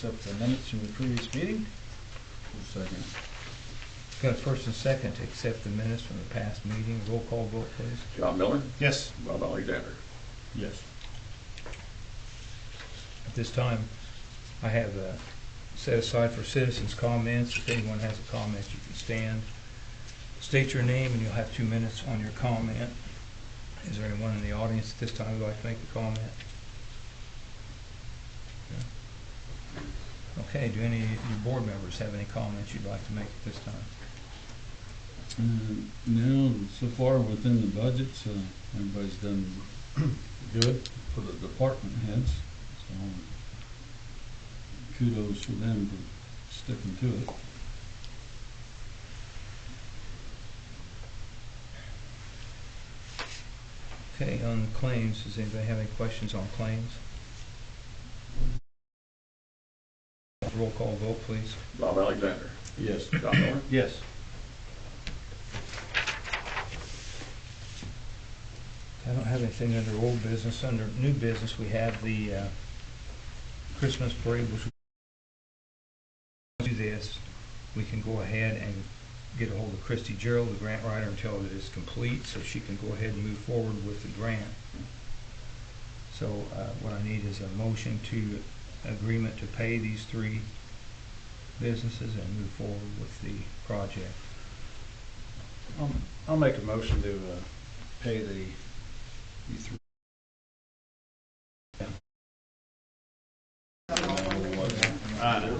accept the minutes from the previous meeting. Second. Got a first and second to accept the minutes from the past meeting. Roll call vote, please. John Miller, Yes. Bob Alexander. Yes. At this time, I have set aside for citizens' comments. If anyone has a comment, you can stand. State your name and you'll have 2 minutes on your comment. Is there anyone in the audience at this time who'd like to make a comment? Okay, do any of your board members have any comments you'd like to make at this time? No, so far within the budgets, everybody's done good for the department heads. So kudos for them for sticking to it. Okay, on claims, does anybody have any questions on claims? Roll call vote, please. Bob Alexander. Yes. John Miller. Yes. I don't have anything under old business. Under new business, we have the Christmas parade, which we do this. We can go ahead and get a hold of Christy Gerald, the grant writer, and tell her that it's complete, so she can go ahead and move forward with the grant. So what I need is a motion to agreement to pay these 3 businesses and move forward with the project. I'll make a motion to pay the 3. I know.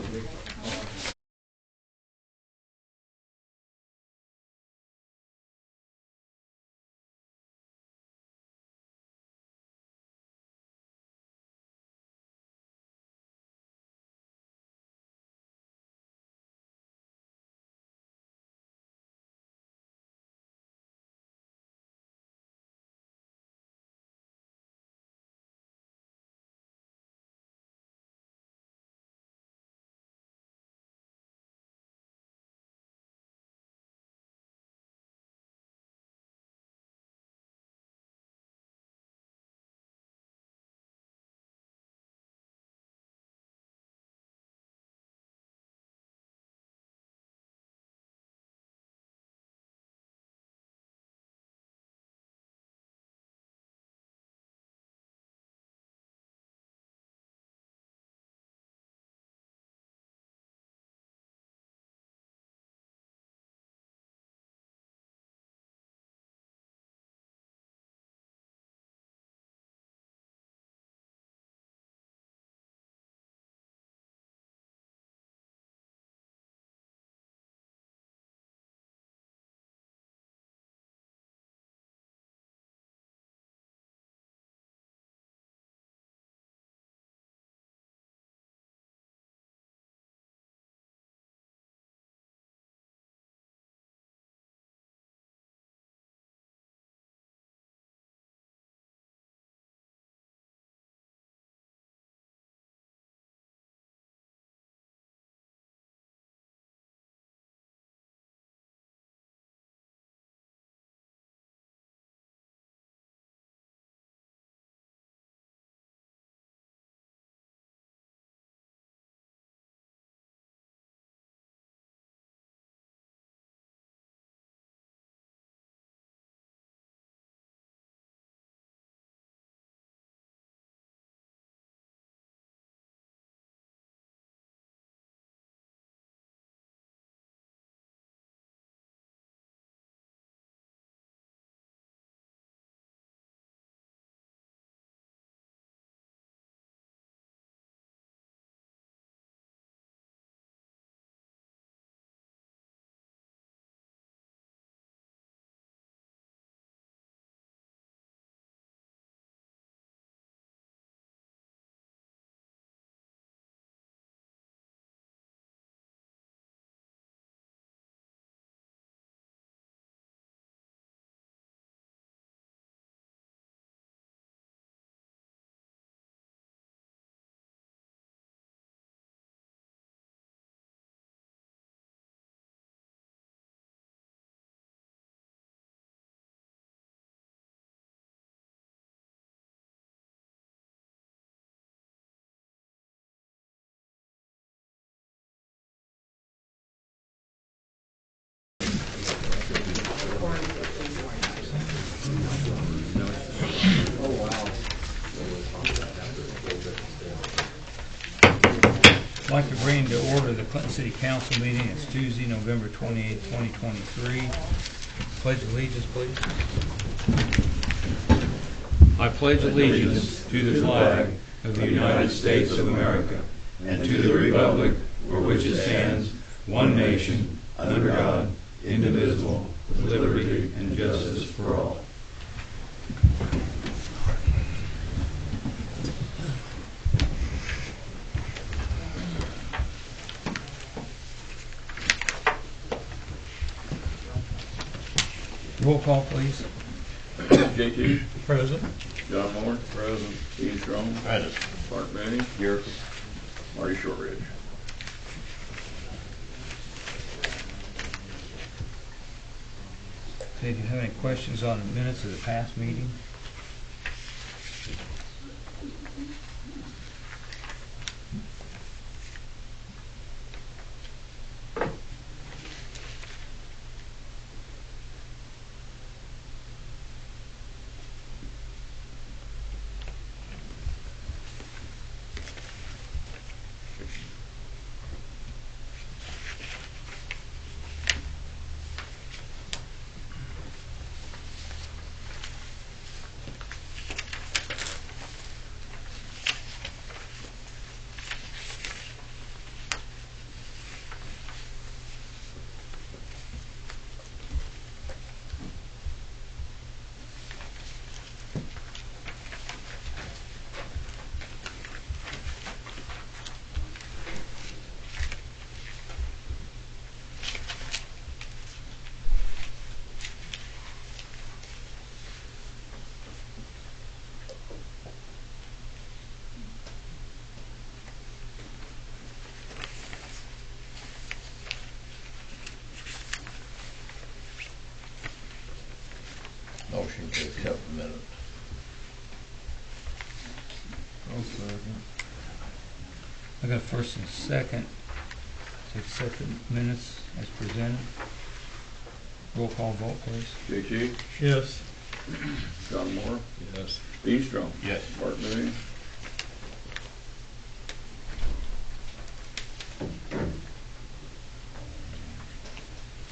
like to bring to order the Clinton City Council meeting. It's Tuesday, November 28, 2023. Pledge allegiance, please. I pledge allegiance to the flag of the United States of America and to the republic for which it stands, one nation, under God, indivisible, with liberty and justice for all. Roll call, please. JT. Present. John Moore. Present. Steve Strong. Present. Mark Benny. Here. Marty Shortridge. Okay, do you have any questions on the minutes of the past meeting? Motion to accept the minutes. I'll second. I got a first and second to accept the minutes as presented. Roll call vote, please. JT. Yes. John Moore. Yes. Steve Strong. Yes. Mark Benny.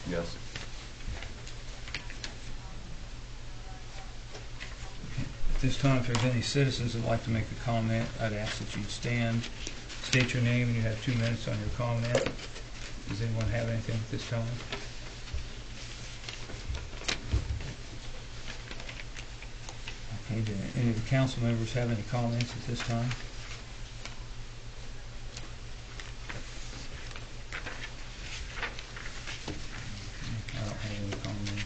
Yes. At this time, if there's any citizens that'd like to make a comment, I'd ask that you stand, state your name, and you have 2 minutes on your comment. Does anyone have anything at this time? Okay, do any of the council members have any comments at this time? I don't have any comments.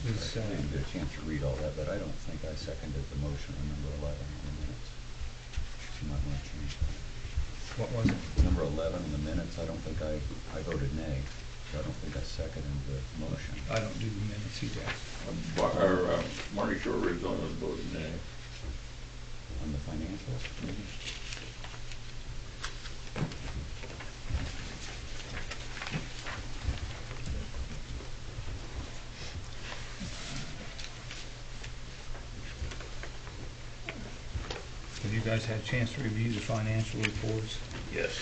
Is, I didn't get a chance to read all that, but I don't think I seconded the motion on number 11 in the minutes. You might want to change that. what was it? Number 11 in the minutes, I don't think I voted nay. I don't think I seconded the motion. I don't do the minutes, he does. Marty Shortridge on the voted nay. On the financials? Have you guys had a chance to review the financial reports? Yes.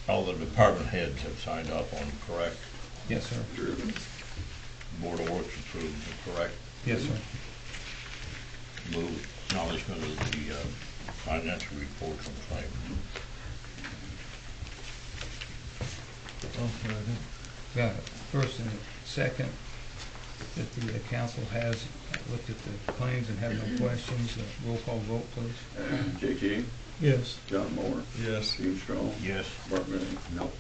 All the department heads have signed up on, correct? Yes, sir. Sure. Board of Works approved, correct? Yes, sir. Move acknowledgement of the financial reports on claim. I'll second. Got it. First and second, that the council has looked at the claims and have no questions. Roll call vote, please. JT. Yes. John Moore. Yes. Steve Strong. Yes. Mark Benny. No.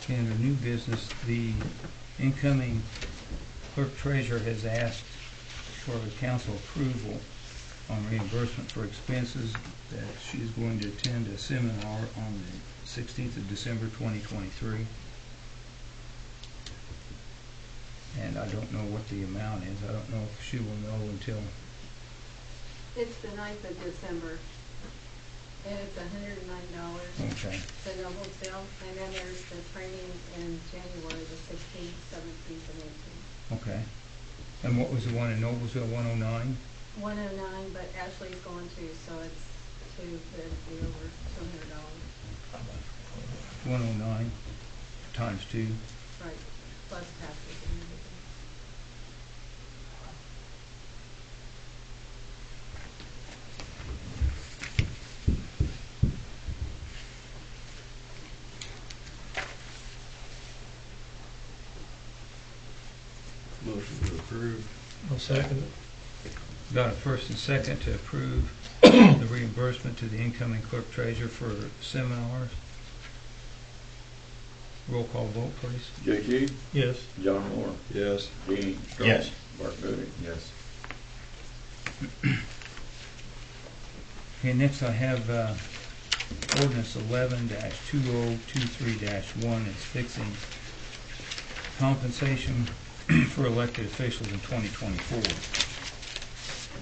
Okay, under new business, business, the incoming clerk treasurer has asked for the council approval on reimbursement for expenses that she is going to attend a seminar on the 16th of December 2023. And I don't know what the amount is. I don't know if she will know until, It's the 9th of December, and it's $109 okay. for the hotel, and then there's the training in January, the 16th, 17th, and 18th. Okay. And what was the one in Noblesville, 109? 109, but Ashley's going too, so it's two, that'd be over $200. 109 times 2. Right, plus taxes and everything. Motion to approve. I'll second it. Got a first and second to approve the reimbursement to the incoming clerk treasurer for seminars. Roll call vote, please. JT, Yes. John Moore, Yes. Gene Strong. Yes. Bart Mooney. Yes. Okay, next I have ordinance 11-2023-1. It's fixing compensation for elected officials in 2024.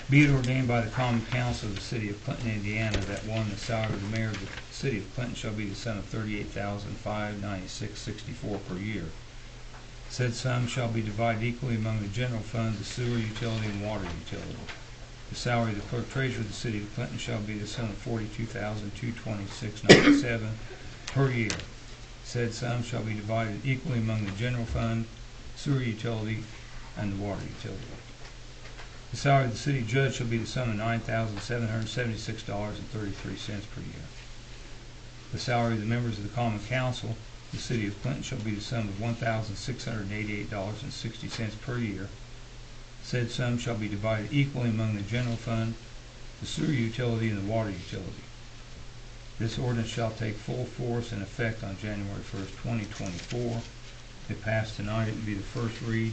Be it ordained by the Common Council of the City of Clinton, Indiana, that one, the salary of the mayor of the City of Clinton shall be the sum of $38,596.64 per year. Said sum shall be divided equally among the general fund, the sewer utility, and water utility. The salary of the clerk treasurer of the City of Clinton shall be the sum of $42,226.97 per year. Said sum shall be divided equally among the general fund, sewer utility, and the water utility. The salary of the city judge shall be the sum of $9,776.33 per year. The salary of the members of the Common Council of the City of Clinton shall be the sum of $1,688.60 per year. Said sum shall be divided equally among the general fund, the sewer utility, and the water utility. This ordinance shall take full force and effect on January 1st, 2024. If passed tonight, it would be the first read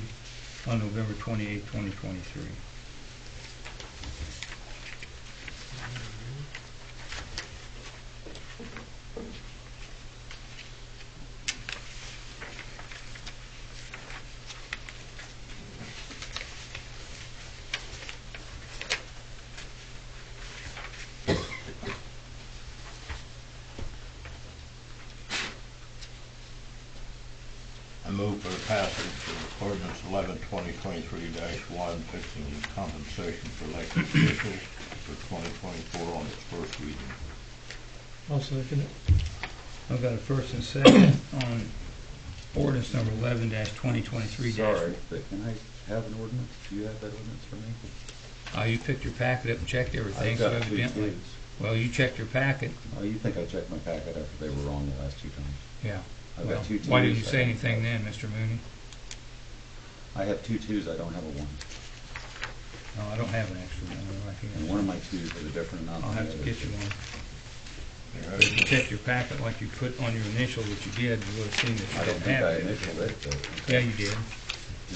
on November 28, 2023. I move for the passage of ordinance 11-2023-1, fixing the compensation for elected officials for 2024 on its first reading. I'll second it. I've got a first and second on ordinance number 11-2023. Sorry, but can I have an ordinance? Do you have that ordinance for me? You picked your packet up and checked everything, I've so got two evidently. twos. Well, you checked your packet. Oh, you think I checked my packet after they were wrong the last 2 times? Yeah. I've Well, got 2 why twos. didn't you say anything then, Mr. Mooney? I have 2 twos, I don't have a 1. No, I don't have an extra one right And here. one of my twos was a different amount I'll than have the to other get you two. one. If you checked your packet like you put on your initial that you did, you would have seen that I you don't didn't think have I it. initialed it, but. Yeah, you did.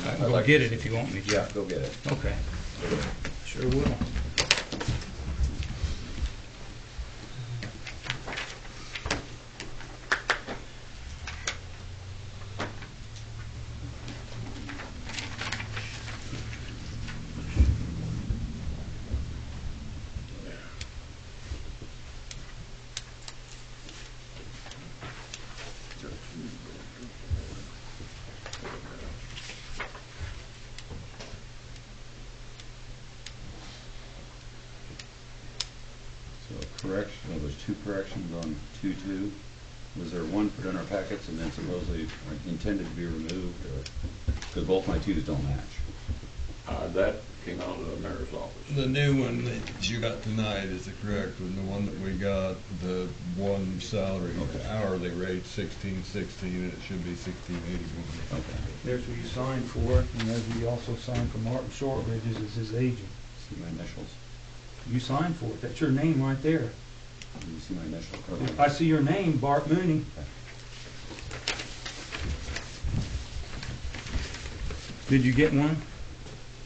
I I'd can go like get to it if you want me to. Yeah, go get it. Okay. Sure will. So correction, well, there's 2 corrections on 2-2. Was there one put in our packets and then supposedly intended to be removed, or, because both my 2s don't match? That came out of the mayor's office. The new one that you got tonight is the correct one. The one that we got, the one salary Okay. hourly rate, 16.16, and it should be 16.81. Okay. There's what you signed for, and there's what you also signed for Martin Shortridge as his agent. See my initials? You signed for it. That's your name right there. Do you see my initials? I see your name, Bart Mooney. Did you get one?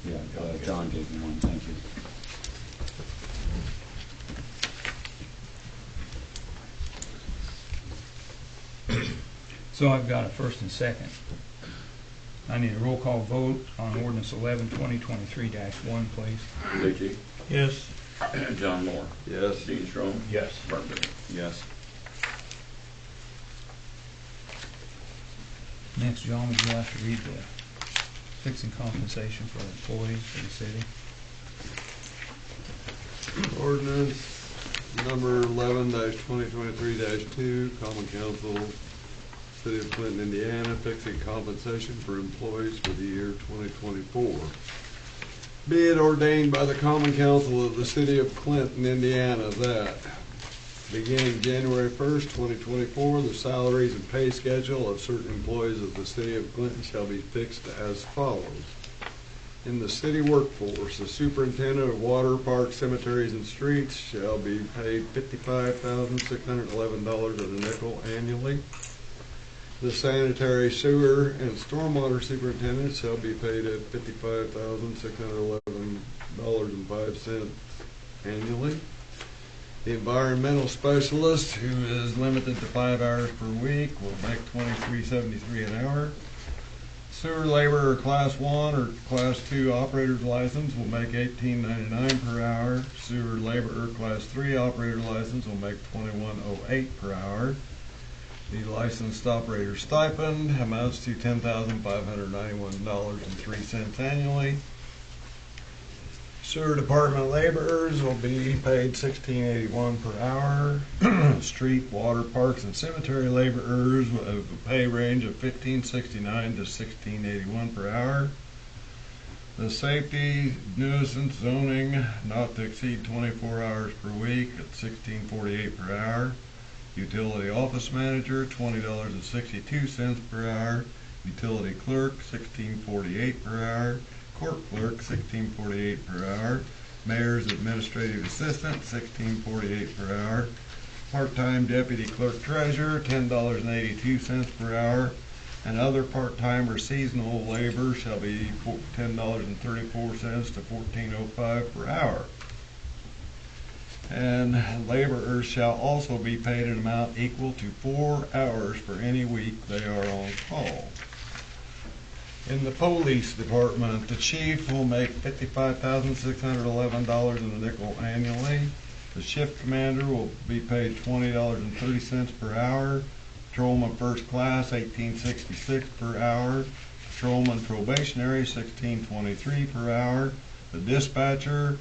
Yeah, John gave me one, thank you. So I've got a first and second. I need a roll call vote on ordinance 11/2023-1, please. Lee Tee, Yes. John Moore, Yes. Dean Strong, Yes. Mark Benny. Yes. Next, John, would you like to read the fixing compensation for employees for the city? Ordinance number 11-2023-2, Common Council, City of Clinton, Indiana, fixing compensation for employees for the year 2024. Be it ordained by the Common Council of the City of Clinton, Indiana, that beginning January 1st, 2024, the salaries and pay schedule of certain employees of the City of Clinton shall be fixed as follows. In the city workforce, the superintendent of water, parks, cemeteries, and streets shall be paid $55,611 and a nickel annually. The sanitary, sewer, and stormwater superintendent shall be paid at $55,611.05 annually. The environmental specialist, who is limited to 5 hours per week, will make $23.73 an hour. Sewer laborer Class 1 or Class 2 operator's license will make $18.99 per hour. Sewer laborer Class 3 operator license will make $21.08 per hour. The licensed operator stipend amounts to $10,591.03 annually. Sewer department laborers will be paid $16.81 per hour. Street, water, parks, and cemetery laborers have a pay range of $15.69 to $16.81 per hour. The safety, nuisance, zoning, not to exceed 24 hours per week at $16.48 per hour. Utility office manager, $20.62 per hour. Utility clerk, $16.48 per hour. Court clerk, $16.48 per hour. Mayor's administrative assistant, $16.48 per hour. Part-time deputy clerk treasurer, $10.82 per hour. And other part-time or seasonal labor shall be $10.34 to $14.05 per hour. And laborers shall also be paid an amount equal to 4 hours for any week they are on call. In the police department, the chief will make $55,611 and a nickel annually. The shift commander will be paid $20.30 per hour. Patrolman first class, $18.66 per hour. Patrolman probationary, $16.23 per hour. The dispatcher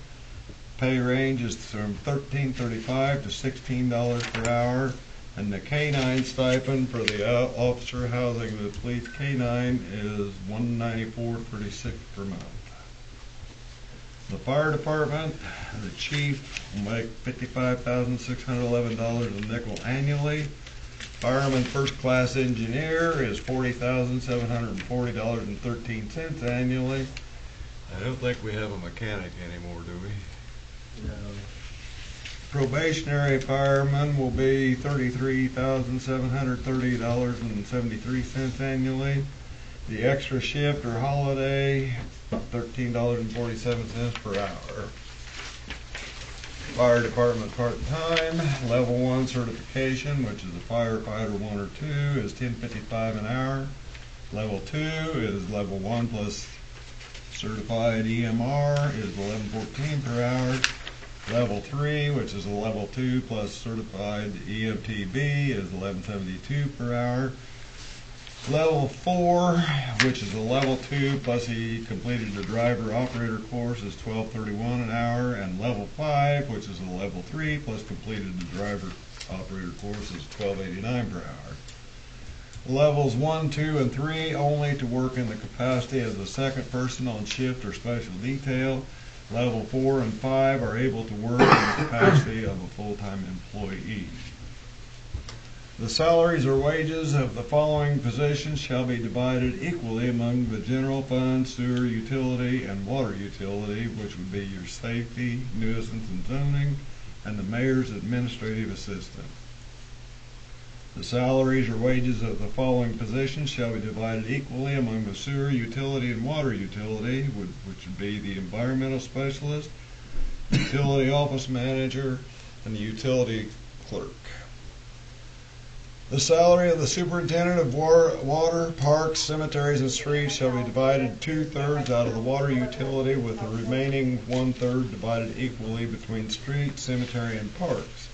pay range is from $13.35 to $16 per hour, and the K-9 stipend for the officer housing the police K-9 is $194.36 per month. The fire department, the chief will make $55,611 and a nickel annually. Fireman first class engineer is $40,740.13 annually. I don't think we have a mechanic anymore, do we? No. Probationary fireman will be $33,730.73 annually. The extra shift or holiday, $13.47 per hour. Fire department part-time, level 1 certification, which is a firefighter 1 or 2, is $10.55 an hour. Level 2 is level 1 plus certified EMR is $11.14 per hour. Level 3, which is a level 2 plus certified EMTB, is $11.72 per hour. Level 4, which is a level 2 plus he completed the driver operator course, is $12.31 an hour. And level 5, which is a level 3 plus completed the driver operator course, is $12.89 per hour. Levels 1, 2, and 3 only to work in the capacity as a second person on shift or special detail. Level 4 and 5 are able to work in the capacity of a full-time employee. The salaries or wages of the following positions shall be divided equally among the general fund, sewer utility, and water utility, which would be your safety, nuisance, and zoning, and the mayor's administrative assistant. The salaries or wages of the following positions shall be divided equally among the sewer utility and water utility, which would be the environmental specialist, utility office manager, and the utility clerk. The salary of the superintendent of water, parks, cemeteries, and streets shall be divided 2/3 out of the water utility, with the remaining 1/3 divided equally between streets, cemetery, and parks.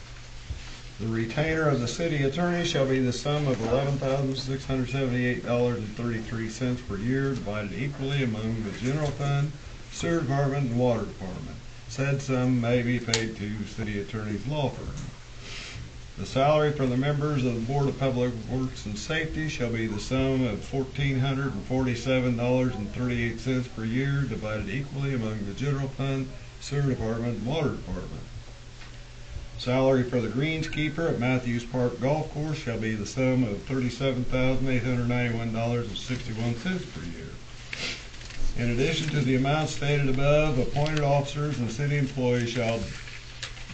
The retainer of the city attorney shall be the sum of $11,678.33 per year, divided equally among the general fund, sewer department, and water department. Said sum may be paid to city attorney's law firm. The salary for the members of the Board of Public Works and Safety shall be the sum of $1,447.38 per year, divided equally among the general fund, sewer department, and water department. Salary for the greenskeeper at Matthews Park Golf Course shall be the sum of $37,891.61 per year. In addition to the amounts stated above, appointed officers and city employees shall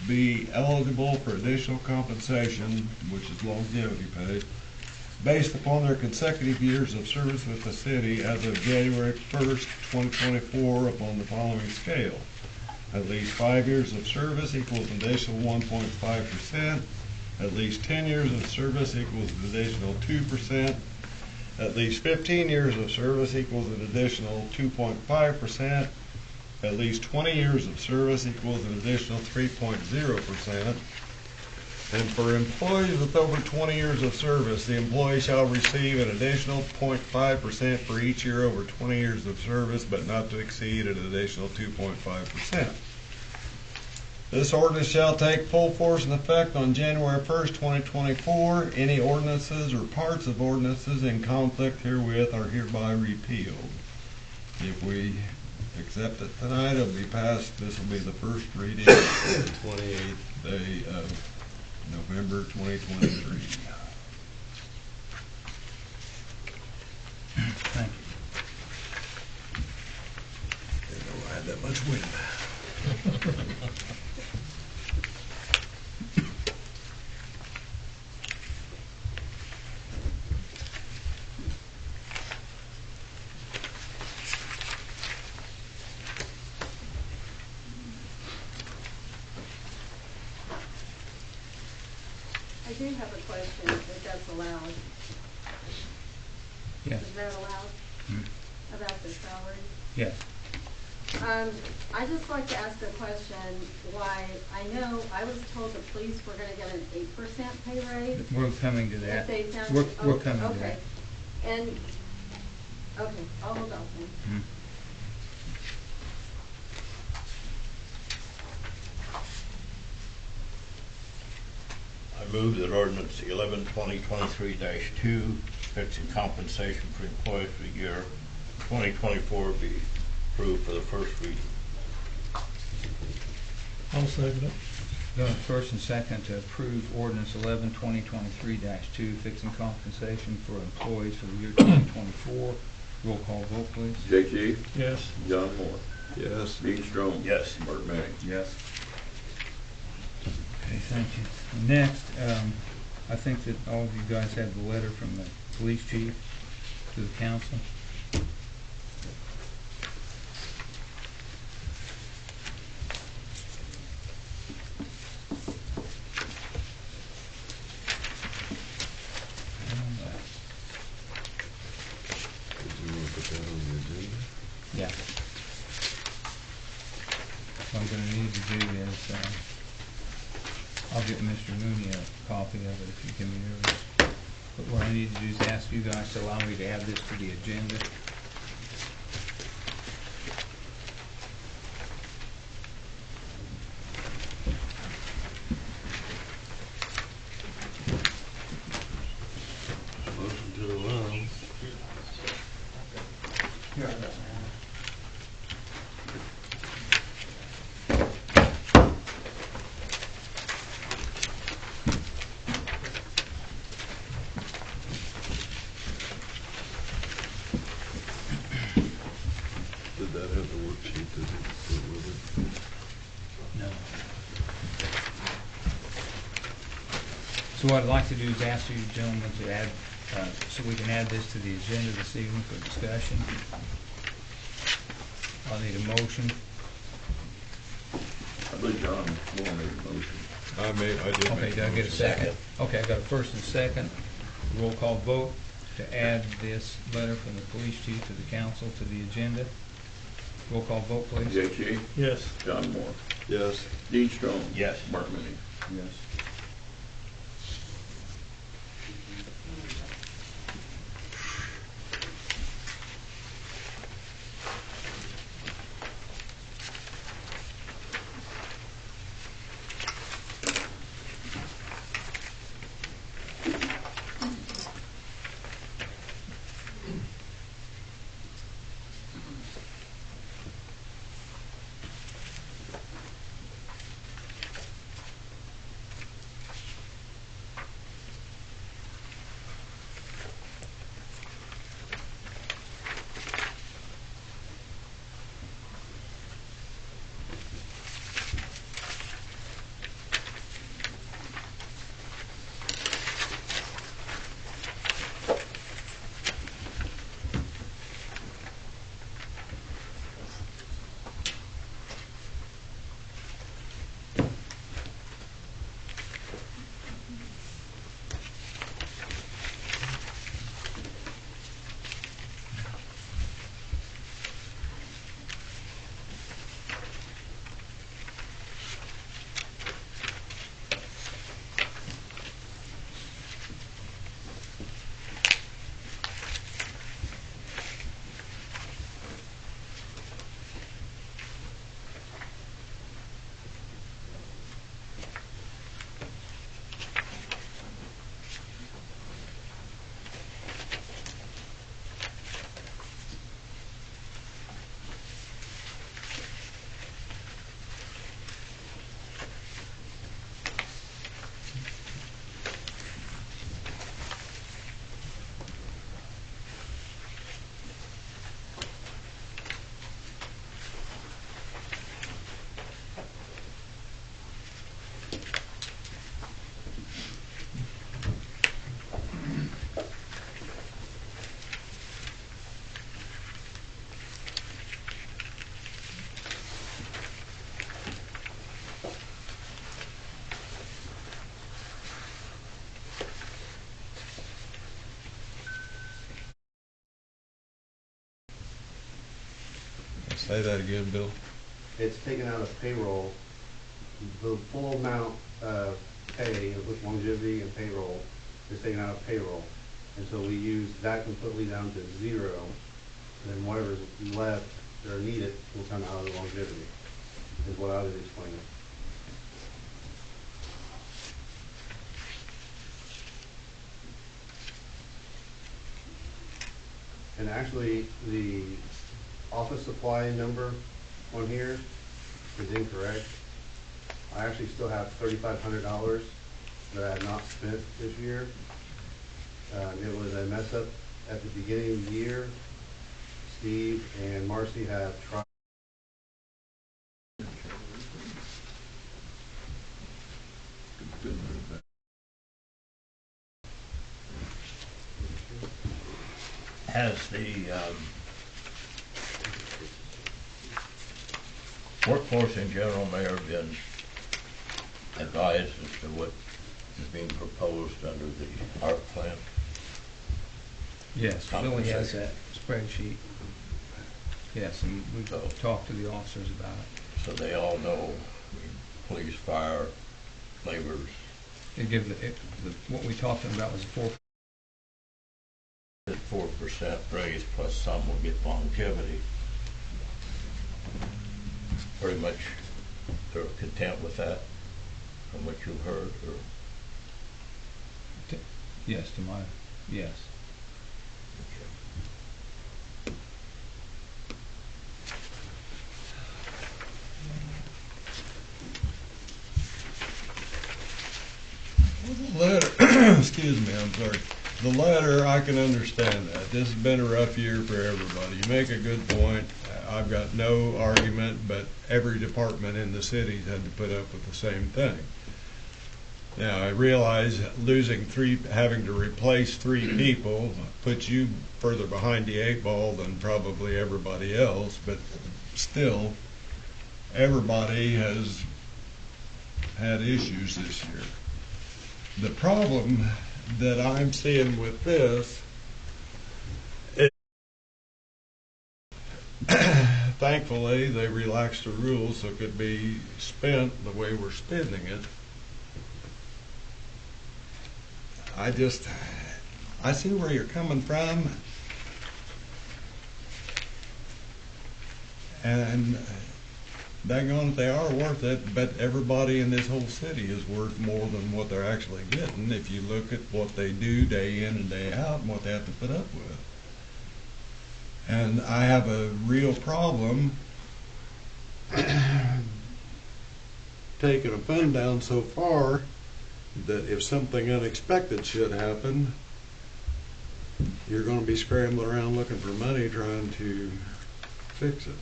be eligible for additional compensation, which is longevity pay, based upon their consecutive years of service with the city as of January 1st, 2024, upon the following scale. At least 5 years of service equals an additional 1.5%. At least 10 years of service equals an additional 2%. At least 15 years of service equals an additional 2.5%. At least 20 years of service equals an additional 3.0%. And for employees with over 20 years of service, the employee shall receive an additional 0.5% for each year over 20 years of service, but not to exceed an additional 2.5%. This ordinance shall take full force and effect on January 1st, 2024. Any ordinances or parts of ordinances in conflict herewith are hereby repealed. If we accept it tonight, it'll be passed. This will be the first reading on the 28th day of November 2023. Thank you. Didn't know I had that much wind. I do have a question, if that's allowed. Yes. Is that allowed? About the salary? Yes. I just like to ask a question, why, I know, I was told the police were gonna get an 8% pay raise. We're coming to that. If they found. We're coming to Okay. that. And, okay, I'll hold on then. I move that ordinance 11/2023-2, fixing compensation for employees for the year 2024 be approved for the first reading. I'll second it. Going first and second to approve ordinance 11/2023-2, fixing compensation for employees for the year 2024. Roll call vote, please. Jake G. Yes. John Moore. Yes. Dean Strong. Yes. Mark Manning. Yes. Okay, thank you. Next, I think that all of you guys have the letter from the police chief to the council. Yeah. What I'm gonna need to do is, I'll get Mr. Mooney a copy of it if you give me yours. But what I need to do is ask you guys to allow me to add this to the agenda. Motion to allow. Did that have the worksheet that it put with it? No. So what I'd like to do is ask you gentlemen to add, so we can add this to the agenda this evening for discussion. I'll need a motion. I believe John Moore made a motion. I did Okay, make did I get a second? Okay, I got a first and second. Roll call vote to add this letter from the police chief to the council to the agenda. Roll call vote, please. DeHuey, Yes. John Moore, Yes. Dean Strong. Yes. Mark Minnie. Yes. Say that again, Bill. It's taken out of payroll, the full amount of pay with longevity and payroll is taken out of payroll. And so we use that completely down to zero, and then whatever's left or needed will come out of the longevity, is what I was explaining. And actually, the office supply number on here is incorrect. I actually still have $3,500 that I have not spent this year. It was a mess up at the beginning of the year. Steve and Marcy have tried. Has the workforce in general, Mayor, been advised as to what is being proposed under the ARP plan? Yes, Billy has that spreadsheet. Yes, and we've So- talked to the officers about it. So they all know, police, fire, laborers, They give what we talked to them about was 4% raise plus some will get longevity. Pretty much they're content with that from what you've heard, or? yes, yes. The letter, excuse me, I'm sorry. The letter, I can understand that. This has been a rough year for everybody. You make a good point. I've got no argument, but every department in the city had to put up with the same thing. Now, I realize having to replace 3 people puts you further behind the 8 ball than probably everybody else, but still, everybody has had issues this year. The problem that I'm seeing with this, thankfully, they relaxed the rules so it could be spent the way we're spending it. I see where you're coming from, and daggone it, they are worth it, but everybody in this whole city is worth more than what they're actually getting if you look at what they do day in and day out and what they have to put up with. And I have a real problem taking a fund down so far that if something unexpected should happen, you're going to be scrambling around looking for money trying to fix it.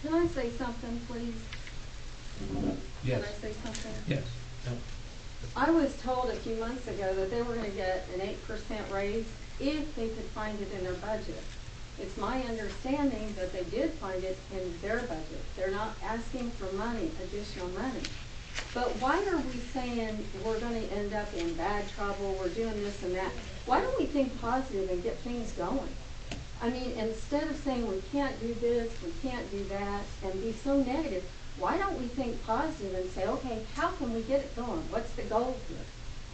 Can I say something, please? Yes. Can I say something? Yes. I was told a few months ago that they were going to get an 8% raise if they could find it in their budget. It's my understanding that they did find it in their budget. They're not asking for money, additional money. But why are we saying we're going to end up in bad trouble, we're doing this and that? Why don't we think positive and get things going? I mean, instead of saying we can't do this, we can't do that, and be so negative, why don't we think positive and say, okay, how can we get it going? What's the goal here?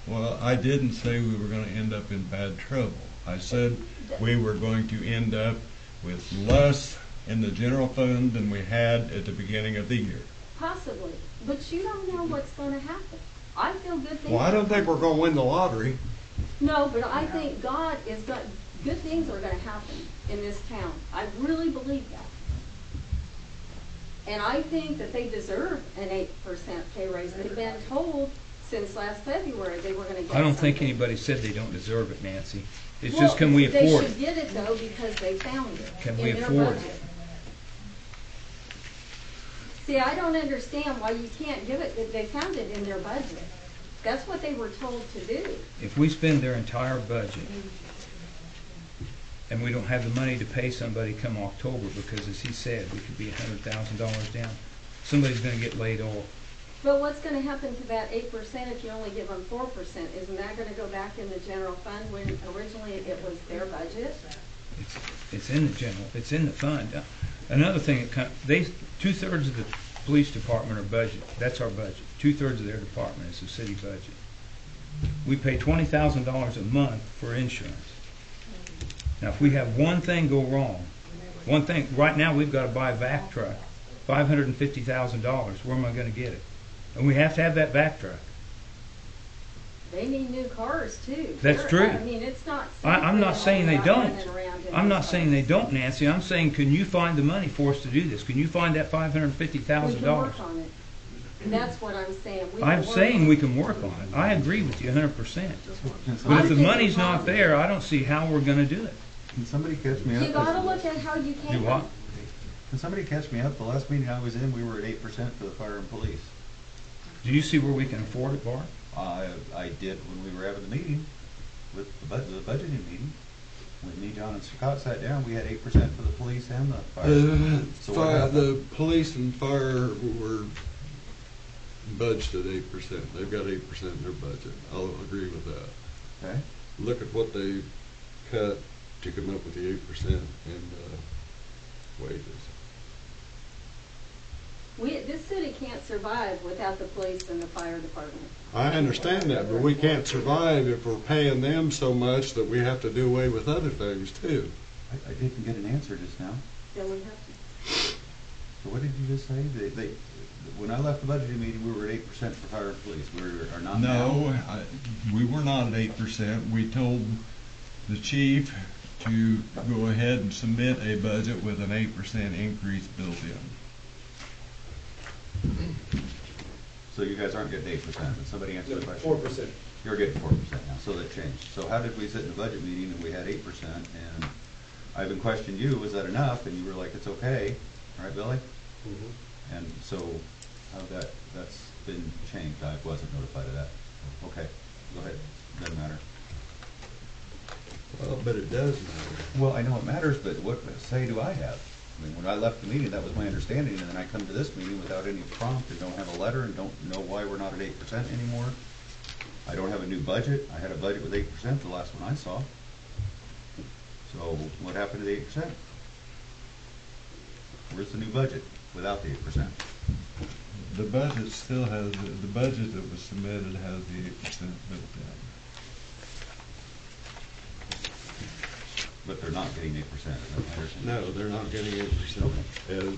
Well, I didn't say we were going to end up in bad trouble. I said we were going to end up with less in the general fund than we had at the beginning of the year. Possibly, but you don't know what's going to happen. I feel good things. Well, I don't think we're going to win the lottery. No, but I think God is going. Good things are going to happen in this town. I really believe that. And I think that they deserve an 8% pay raise. They've been told since last February they were going to get I don't think something. anybody said they don't deserve it, Nancy. It's Well, just, can we afford They it? should get it though because they found it Can in we their afford it? budget. See, I don't understand why you can't give it. They found it in their budget. That's what they were told to do. If we spend their entire budget and we don't have the money to pay somebody come October, because as he said, we could be $100,000 down, somebody's gonna get laid off. But what's going to happen to that 8% if you only give them 4%? Isn't that going to go back in the general fund when originally it was their budget? It's in the general, it's in the fund. Another thing, 2/3 of the police department are budget. That's our budget. 2/3 of their department is the city budget. We pay $20,000 a month for insurance. Now, if we have one thing go wrong, one thing, right now we've got to buy a vac truck, $550,000. Where am I going to get it? And we have to have that vac truck. They need new cars too. That's true. I mean, it's not. I'm not saying they don't. running around in I'm not these saying they cars. don't, Nancy. I'm saying, can you find the money for us to do this? Can you find that We $550,000? can work on it. That's what I'm saying. We I'm can work saying on we it. can work on it. I agree with you 100%. But if the I'm money's thinking not there, I don't see how we're going to do it. Can somebody catch me up? You gotta look at how you can. Do what? Can somebody catch me up? The last meeting I was in, we were at 8% for the fire and police. Do you see where we can afford it, Bart? I did when we were having the meeting, with the budgeting meeting. When me, John, and Scott sat down, we had 8% for the police and the fire. So what happened? The police and fire were budgeted 8%. They've got 8% in their budget. I'll agree with that. Okay. Look at what they cut to come up with the 8% in wages. This city can't survive without the police and the fire department. I understand that, but we can't survive if we're paying them so much that we have to do away with other things too. I didn't get an answer just now. Then we have to. So what did you just say? When I left the budgeting meeting, we were at 8% for fire and police. We are not now? No, we were not at 8%. We told the chief to go ahead and submit a budget with an 8% increase built in. So you guys aren't getting 8%, but somebody answer the question. 4%. You're getting 4% now, so that changed. So how did we sit in the budget meeting and we had 8%, and I even questioned you, was that enough? And you were like, it's okay. All right, Billy? And so, how that's been changed, I wasn't notified of that. Okay, go ahead, doesn't matter. Well, but it does matter. Well, I know it matters, but what say do I have? I mean, when I left the meeting, that was my understanding, and then I come to this meeting without any prompt, and don't have a letter, and don't know why we're not at 8% anymore. I don't have a new budget. I had a budget with 8%, the last one I saw. So what happened to the 8%? Where's the new budget without the 8%? The budget still has, the budget that was submitted has the 8% built in. But they're not getting 8%, is that my understanding? No, they're not getting 8%, as,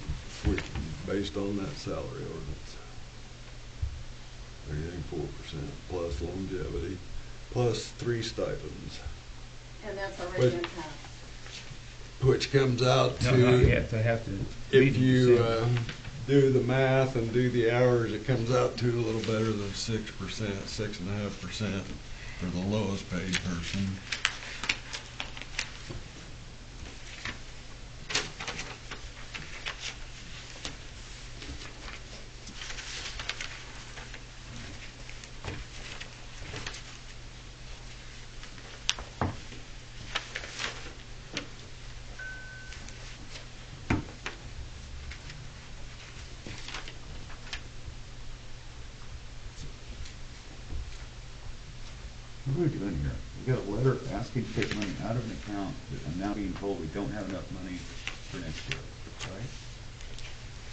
based on that salary ordinance. They're getting 4% plus longevity, plus 3 stipends, And that's already But- been passed. which comes out No, not to, yet, they have to. if you do the math and do the hours, it comes out to a little better than 6%, 6.5% for the lowest paid person. What are we doing here? We got a letter asking to take money out of an account that I'm now being told we don't have enough money for next year, right?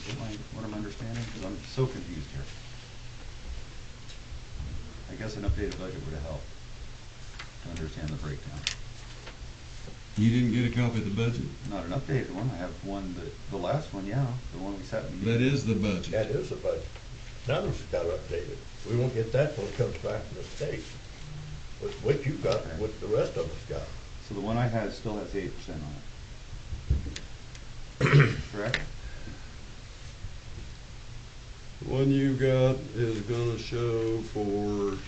Is that what I'm understanding? Because I'm so confused here. I guess an updated budget would have helped to understand the breakdown. You didn't get a copy of the budget? Not an updated one, I have one that, the last one, yeah, the one we sat in. That is the budget. That is the budget. None of us got updated. We won't get that when it comes back from the state. With what you got, Okay. what the rest of us got. So the one I had still has 8% on it. Correct? The one you got is gonna show for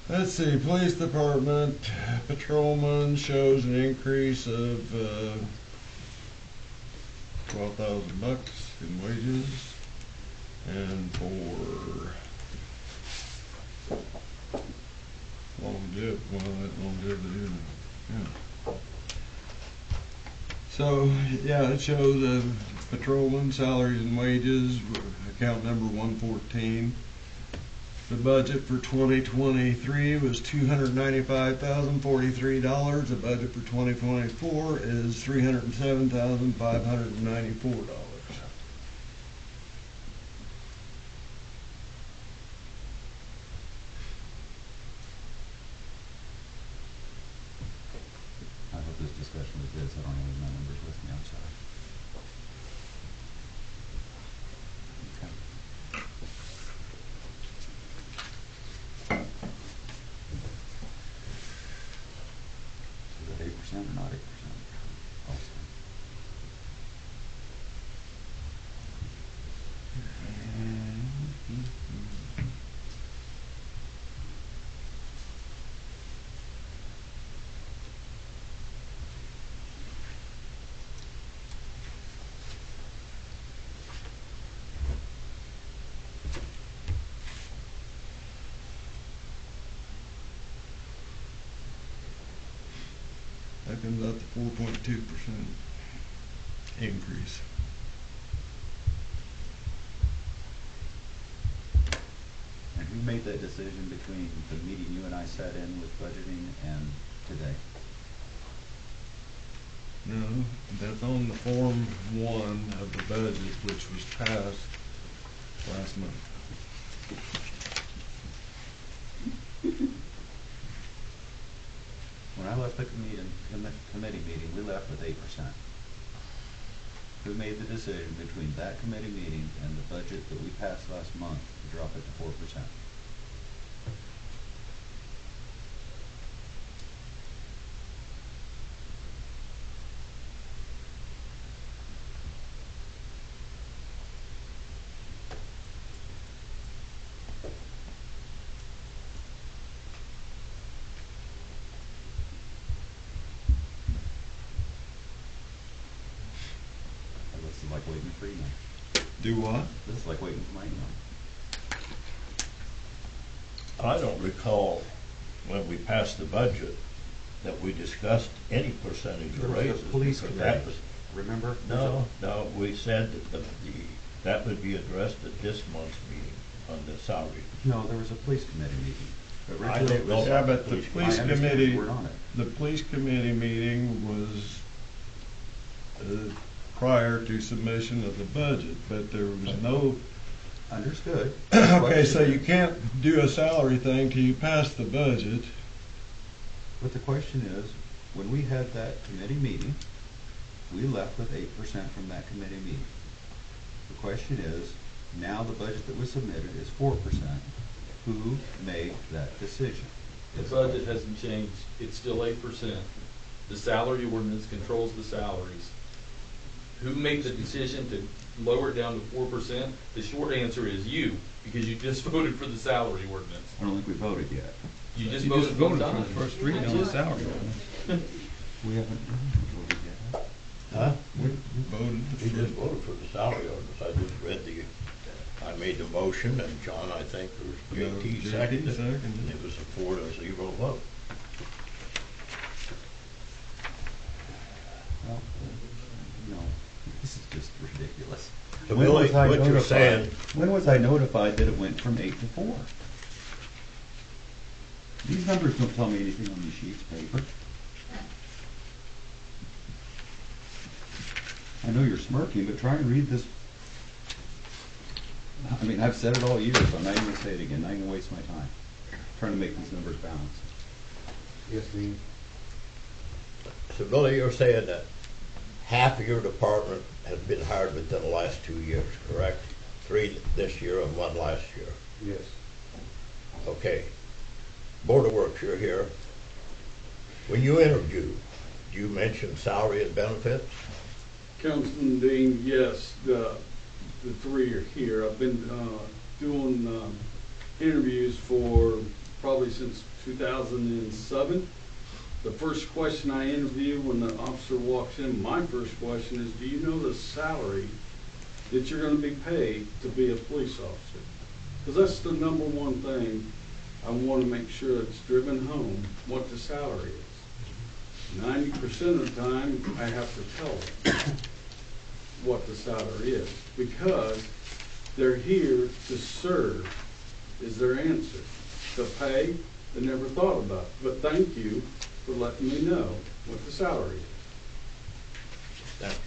let's see, police department, patrolman shows an increase of, $12,000 in wages. And for longevity, well, that longevity, yeah. So, yeah, it shows patrolman salaries and wages, account number 114. The budget for 2023 was $295,043. The budget for 2024 is $307,594. I hope this discussion was good, so I don't have my numbers with me, I'm sorry. Okay. Is that 8% or not 8%? Also. That comes out to 4.2% increase. And who made that decision between the meeting you and I sat in with budgeting and today? No, that's on the Form 1 of the budget, which was passed last month. When I left the committee meeting, we left with 8%. Who made the decision between that committee meeting and the budget that we passed last month to drop it to 4%? is like waiting for email. Do what? This is like waiting for my email. I don't recall when we passed the budget that we discussed any percentage There of was a raises. police because committee. that was- Remember? No, we said that that would be addressed at this month's meeting on the salary. No, there was a police committee meeting. I Originally, don't know. Yeah, but the Police- police I understand committee, you weren't on it. the police committee meeting was prior to submission of the budget, but there was no, Understood. okay, so you can't do a salary thing till you pass the budget. But the question is, when we had that committee meeting, we left with 8% from that committee meeting. The question is, now the budget that was submitted is 4%. Who made that decision? The budget hasn't changed, it's still 8%. The salary ordinance controls the salaries. Who made the decision to lower it down to 4%? The short answer is you, because you just voted for the salary ordinance. I don't think we voted yet. You just You voted just for voted the for the first reading on the salary. We haven't voted yet. Huh? We voted. He just voted for the salary ordinance. I just read I made the motion, and John, I think, or JT JT seconded it. seconded. And it was a 4-0 vote. Well, no, this is just ridiculous. So When Billy, was I what you're notified- saying, When was I notified that it went from 8 to 4? These numbers don't tell me anything on these sheets of paper. I know you're smirking, but try and read this. I mean, I've said it all year, so I'm not even gonna say it again, not even gonna waste my time, trying to make these numbers balance. Yes, Dean? so Billy, you're saying that half of your department has been hired within the last 2 years, correct? 3 this year and 1 last year. Yes. Okay. Board of Works, you're here. When you interviewed, you mentioned salary and benefits? Councilman Dean, yes, the 3 are here. I've been doing interviews for probably since 2007. The first question I interview when the officer walks in, my first question is, do you know the salary that you're going to be paid to be a police officer? Because that's the number one thing I want to make sure it's driven home, what the salary is. 90% of the time, I have to tell them what the salary is, because they're here to serve, is their answer. To pay, they never thought about it. But thank you for letting me know what the salary is. Thank you.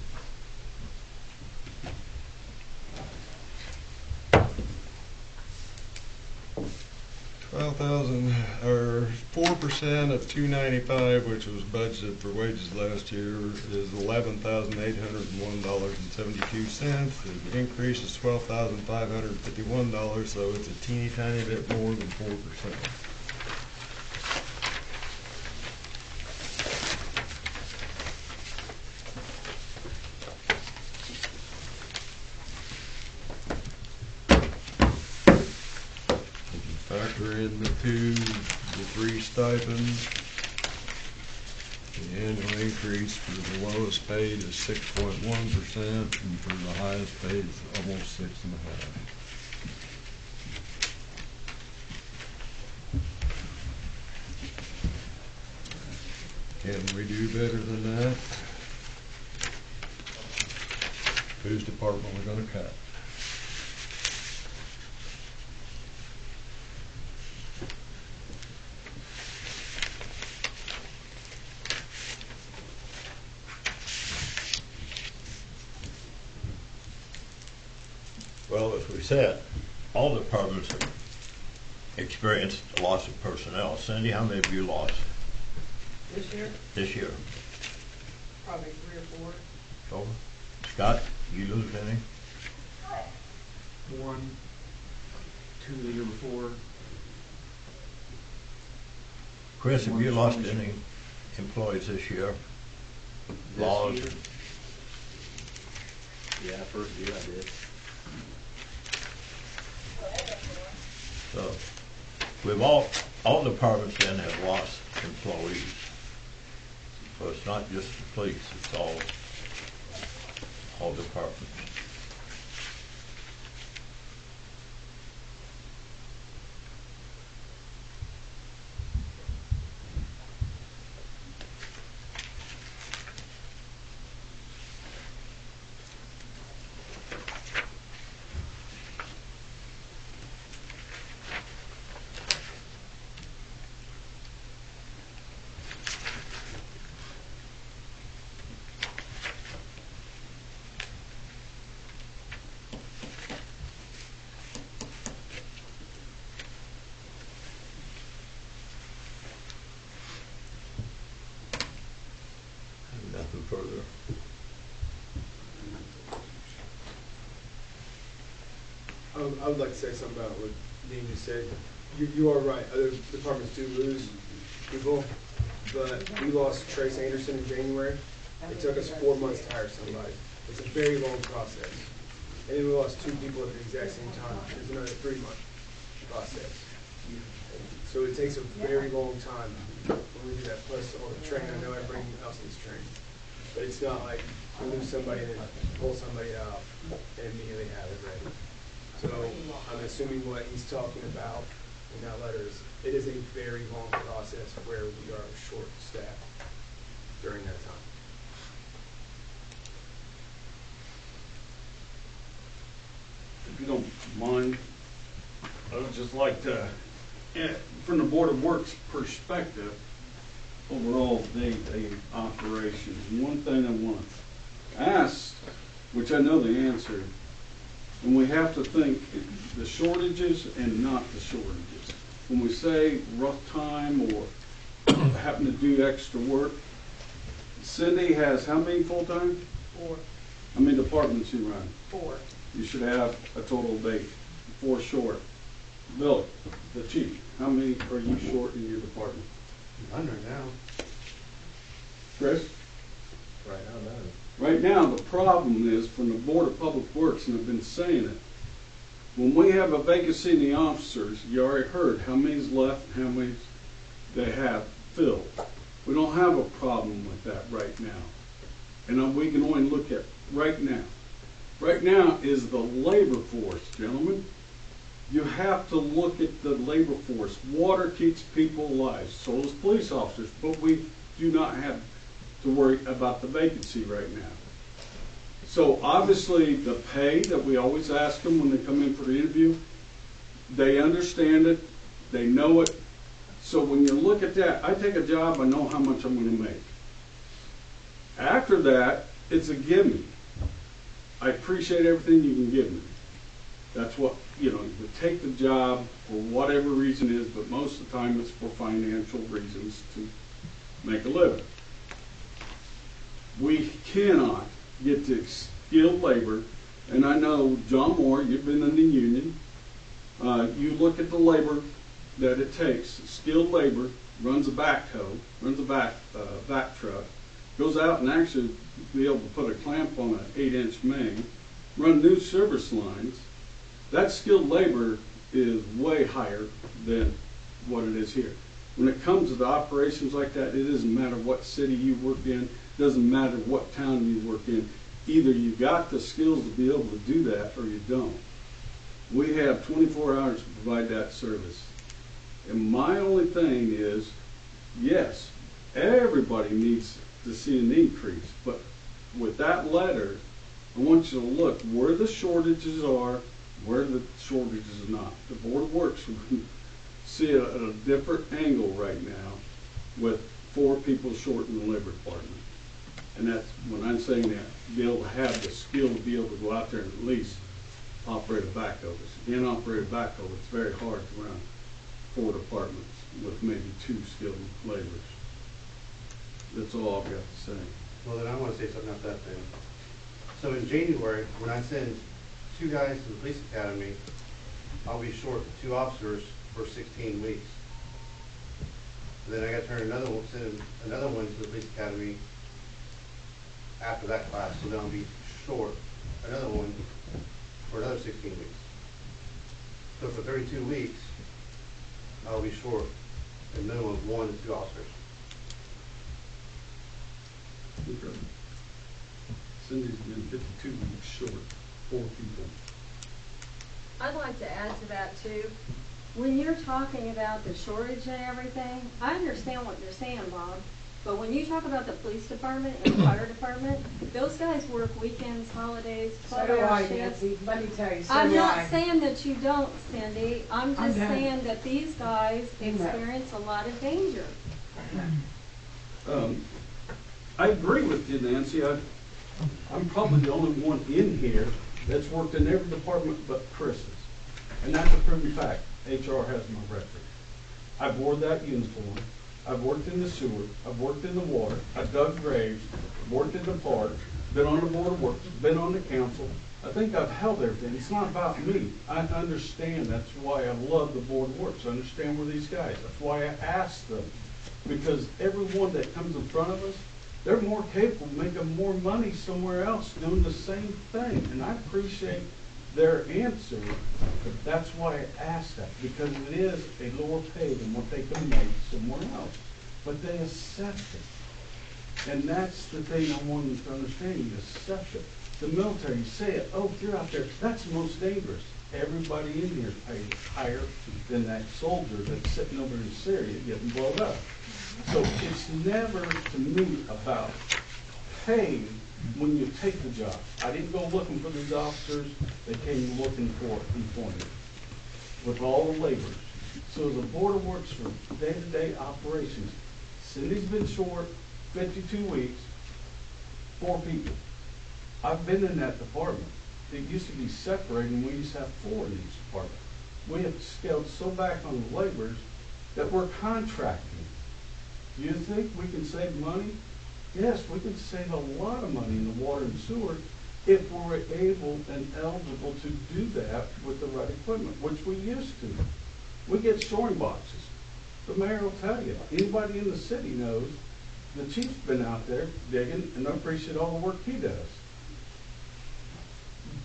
Or 4% of 295, which was budgeted for wages last year, is $11,801.72. The increase is $12,551, so it's a teeny tiny bit more than 4%. Factor in the 3 stipends. The annual increase for the lowest paid is 6.1%, and for the highest paid is almost 6.5%. Can we do better than that? Whose department we're gonna cut? Well, as we said, all departments have experienced a loss of personnel. Cindy, how many have you lost This year, this year? probably 3 or 4. So, Scott, you lose any? 1, 2 the year before. Chris, have you lost any employees this year? Laws? year? Yeah, first year I did. So, we've all departments then have lost employees. So it's not just the police, it's all all departments. Nothing further. I would like to say something about what Dean just said. You are right, other departments do lose people, but we lost Trace Anderson in January. It took us 4 months to hire somebody. It's a very long process. And then we lost 2 people at the exact same time. There's another 3-month process. So it takes a very long time when we do that, plus all the training. I know I bring Elston's training. But it's not like we lose somebody and then pull somebody out and immediately have it ready. So I'm assuming what he's talking about in that letter is, it is a very long process where we are short-staffed during that time. If you don't mind, I would just like to, from the Board of Works perspective, overall day-to-day operations, one thing I want to ask, which I know the answer, and we have to think the shortages and not the shortages. When we say rough time or having to do extra work, Cindy has how many full-time? 4. How many departments you run? 4. You should have a total of 8, 4 short. Billy, the chief, how many are you short in your department? None right now. Chris? Right now, none. Right now, the problem is from the Board of Public Works, and I've been saying it, when we have a vacancy in the officers, you already heard how many's left, how many they have filled. We don't have a problem with that right now. And we can only look at right now. Right now is the labor force, gentlemen. You have to look at the labor force. Water keeps people alive, so does police officers, but we do not have to worry about the vacancy right now. So obviously the pay that we always ask them when they come in for the interview, they understand it, they know it. So when you look at that, I take a job, I know how much I'm going to make. After that, it's a gimme. I appreciate everything you can give me. That's what, you take the job for whatever reason is, but most of the time it's for financial reasons to make a living. We cannot get to skilled labor, and I know, John Moore, you've been in the union. You look at the labor that it takes. Skilled labor runs a backhoe, runs a back truck, goes out and actually be able to put a clamp on an 8-inch main, run new service lines. That skilled labor is way higher than what it is here. When it comes to the operations like that, it doesn't matter what city you work in, doesn't matter what town you work in. Either you got the skills to be able to do that or you don't. We have 24 hours to provide that service. And my only thing is, yes, everybody needs to see an increase, but with that letter, I want you to look where the shortages are, where the shortages are not. The Board of Works see it at a different angle right now with 4 people short in the labor department. And that's, when I'm saying that, be able to have the skill to be able to go out there and at least operate a backhoe. If you can't operate a backhoe, it's very hard to run 4 departments with maybe 2 skilled laborers. That's all I've got to say. Well, then I want to say something about that then. So in January, when I send 2 guys to the police academy, I'll be short 2 officers for 16 weeks. And then I got to send another one to the police academy after that class, so then I'll be short another one for another 16 weeks. So for 32 weeks, I'll be short a minimum of 1 to 2 officers. Cindy's been 52 weeks short, 4 people. I'd like to add to that too. When you're talking about the shortage and everything, I understand what you're saying, Bob. But when you talk about the police department and the fire department, those guys work weekends, holidays, So do 12-hour I, shifts. Nancy, let me tell you, so I'm do not I. saying that you don't, Cindy. I'm I'm just done. saying that these guys experience a lot of danger. I agree with you, Nancy. I'm probably the only one in here that's worked in every department but Chris's. And that's a proven fact. HR has my record. I've wore that uniform. I've worked in the sewer. I've worked in the water. I've dug graves, worked in the park, been on the board of works, been on the council. I think I've held everything. It's not about me. I understand. That's why I love the board of works. I understand where these guys. That's why I asked them. Because everyone that comes in front of us, they're more capable of making more money somewhere else doing the same thing. And I appreciate their answer, but that's why I asked that, because it is a lower pay than what they can make somewhere else. But they accept it. And that's the thing I want them to understand. You accept it. The military, you say it, oh, if you're out there, that's the most dangerous. Everybody in here is paid higher than that soldier that's sitting over in Syria getting blown up. So it's never, to me, about pay when you take the job. I didn't go looking for these officers. They came looking for employment with all the laborers. So the Board of Works for day-to-day operations, Cindy's been short 52 weeks, 4 people. I've been in that department. It used to be separated, and we used to have 4 in each department. We have scaled so back on the laborers that we're contracting. Do you think we can save money? Yes, we can save a lot of money in the water and sewer if we're able and eligible to do that with the right equipment, which we used to. We get shoring boxes. The mayor will tell you, anybody in the city knows, the chief's been out there digging, and I appreciate all the work he does.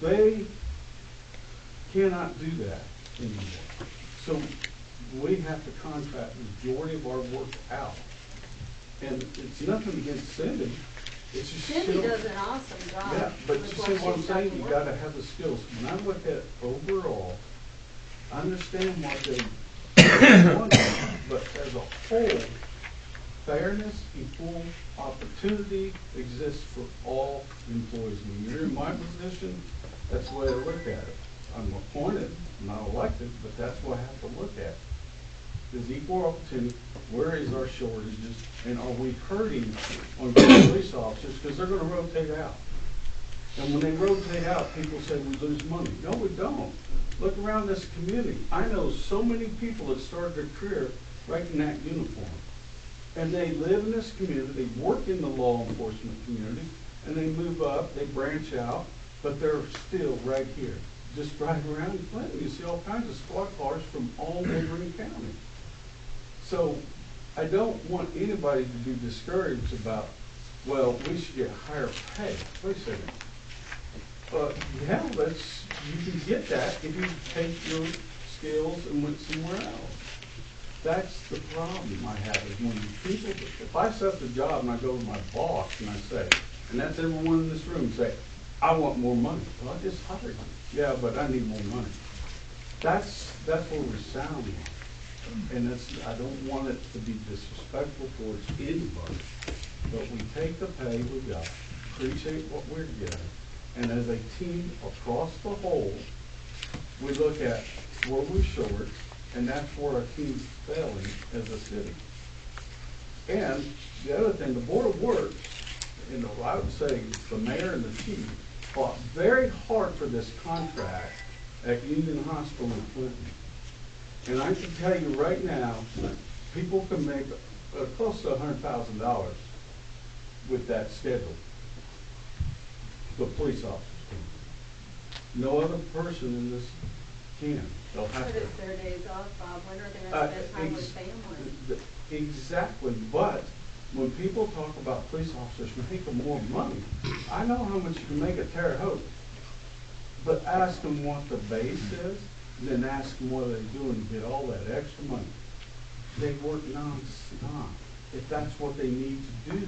They cannot do that anymore. So we have to contract the majority of our work out. And it's nothing against Cindy. It's just Cindy does an awesome job. Yeah, but with you see what I'm she's got saying? to You work. gotta have the skills. When I look at overall, I understand what they want, but as a whole, fairness, equal opportunity exists for all employees. When you're in my position, that's the way I look at it. I'm appointed, I'm not elected, but that's what I have to look at. Is equal opportunity, where is our shortages, and are we hurting on police officers, because they're gonna rotate out. And when they rotate out, people say we lose money. No, we don't. Look around this community. I know so many people that started their career right in that uniform. And they live in this community, they work in the law enforcement community, and they move up, they branch out, but they're still right here. Just drive around in Clinton, you see all kinds of squad cars from all neighboring counties. So I don't want anybody to be discouraged about, well, we should get higher pay. Wait a second. Yeah, you can get that if you take your skills and went somewhere else. That's the problem I have is when people, if I set the job and I go to my boss and I say, and that's everyone in this room, say, I want more money. Well, I just hired you. Yeah, but I need more money. That's where we're sounding. And I don't want it to be disrespectful towards anybody, but we take the pay we got, appreciate what we're getting, and as a team across the whole, we look at where we're short, and that's where our team's failing as a city. And the other thing, the Board of Works, I would say the mayor and the chief fought very hard for this contract at Union Hospital in Clinton. And I can tell you right now, people can make close to $100,000 with that schedule. The police officers can. No other person in this can. They'll have But to. it's their days off, Bob. When are they gonna spend time with family? Exactly, but when people talk about police officers making more money, I know how much you can make at Terre Haute, but ask them what the base is, then ask them what they're doing to get all that extra money. They work non-stop. If that's what they need to do,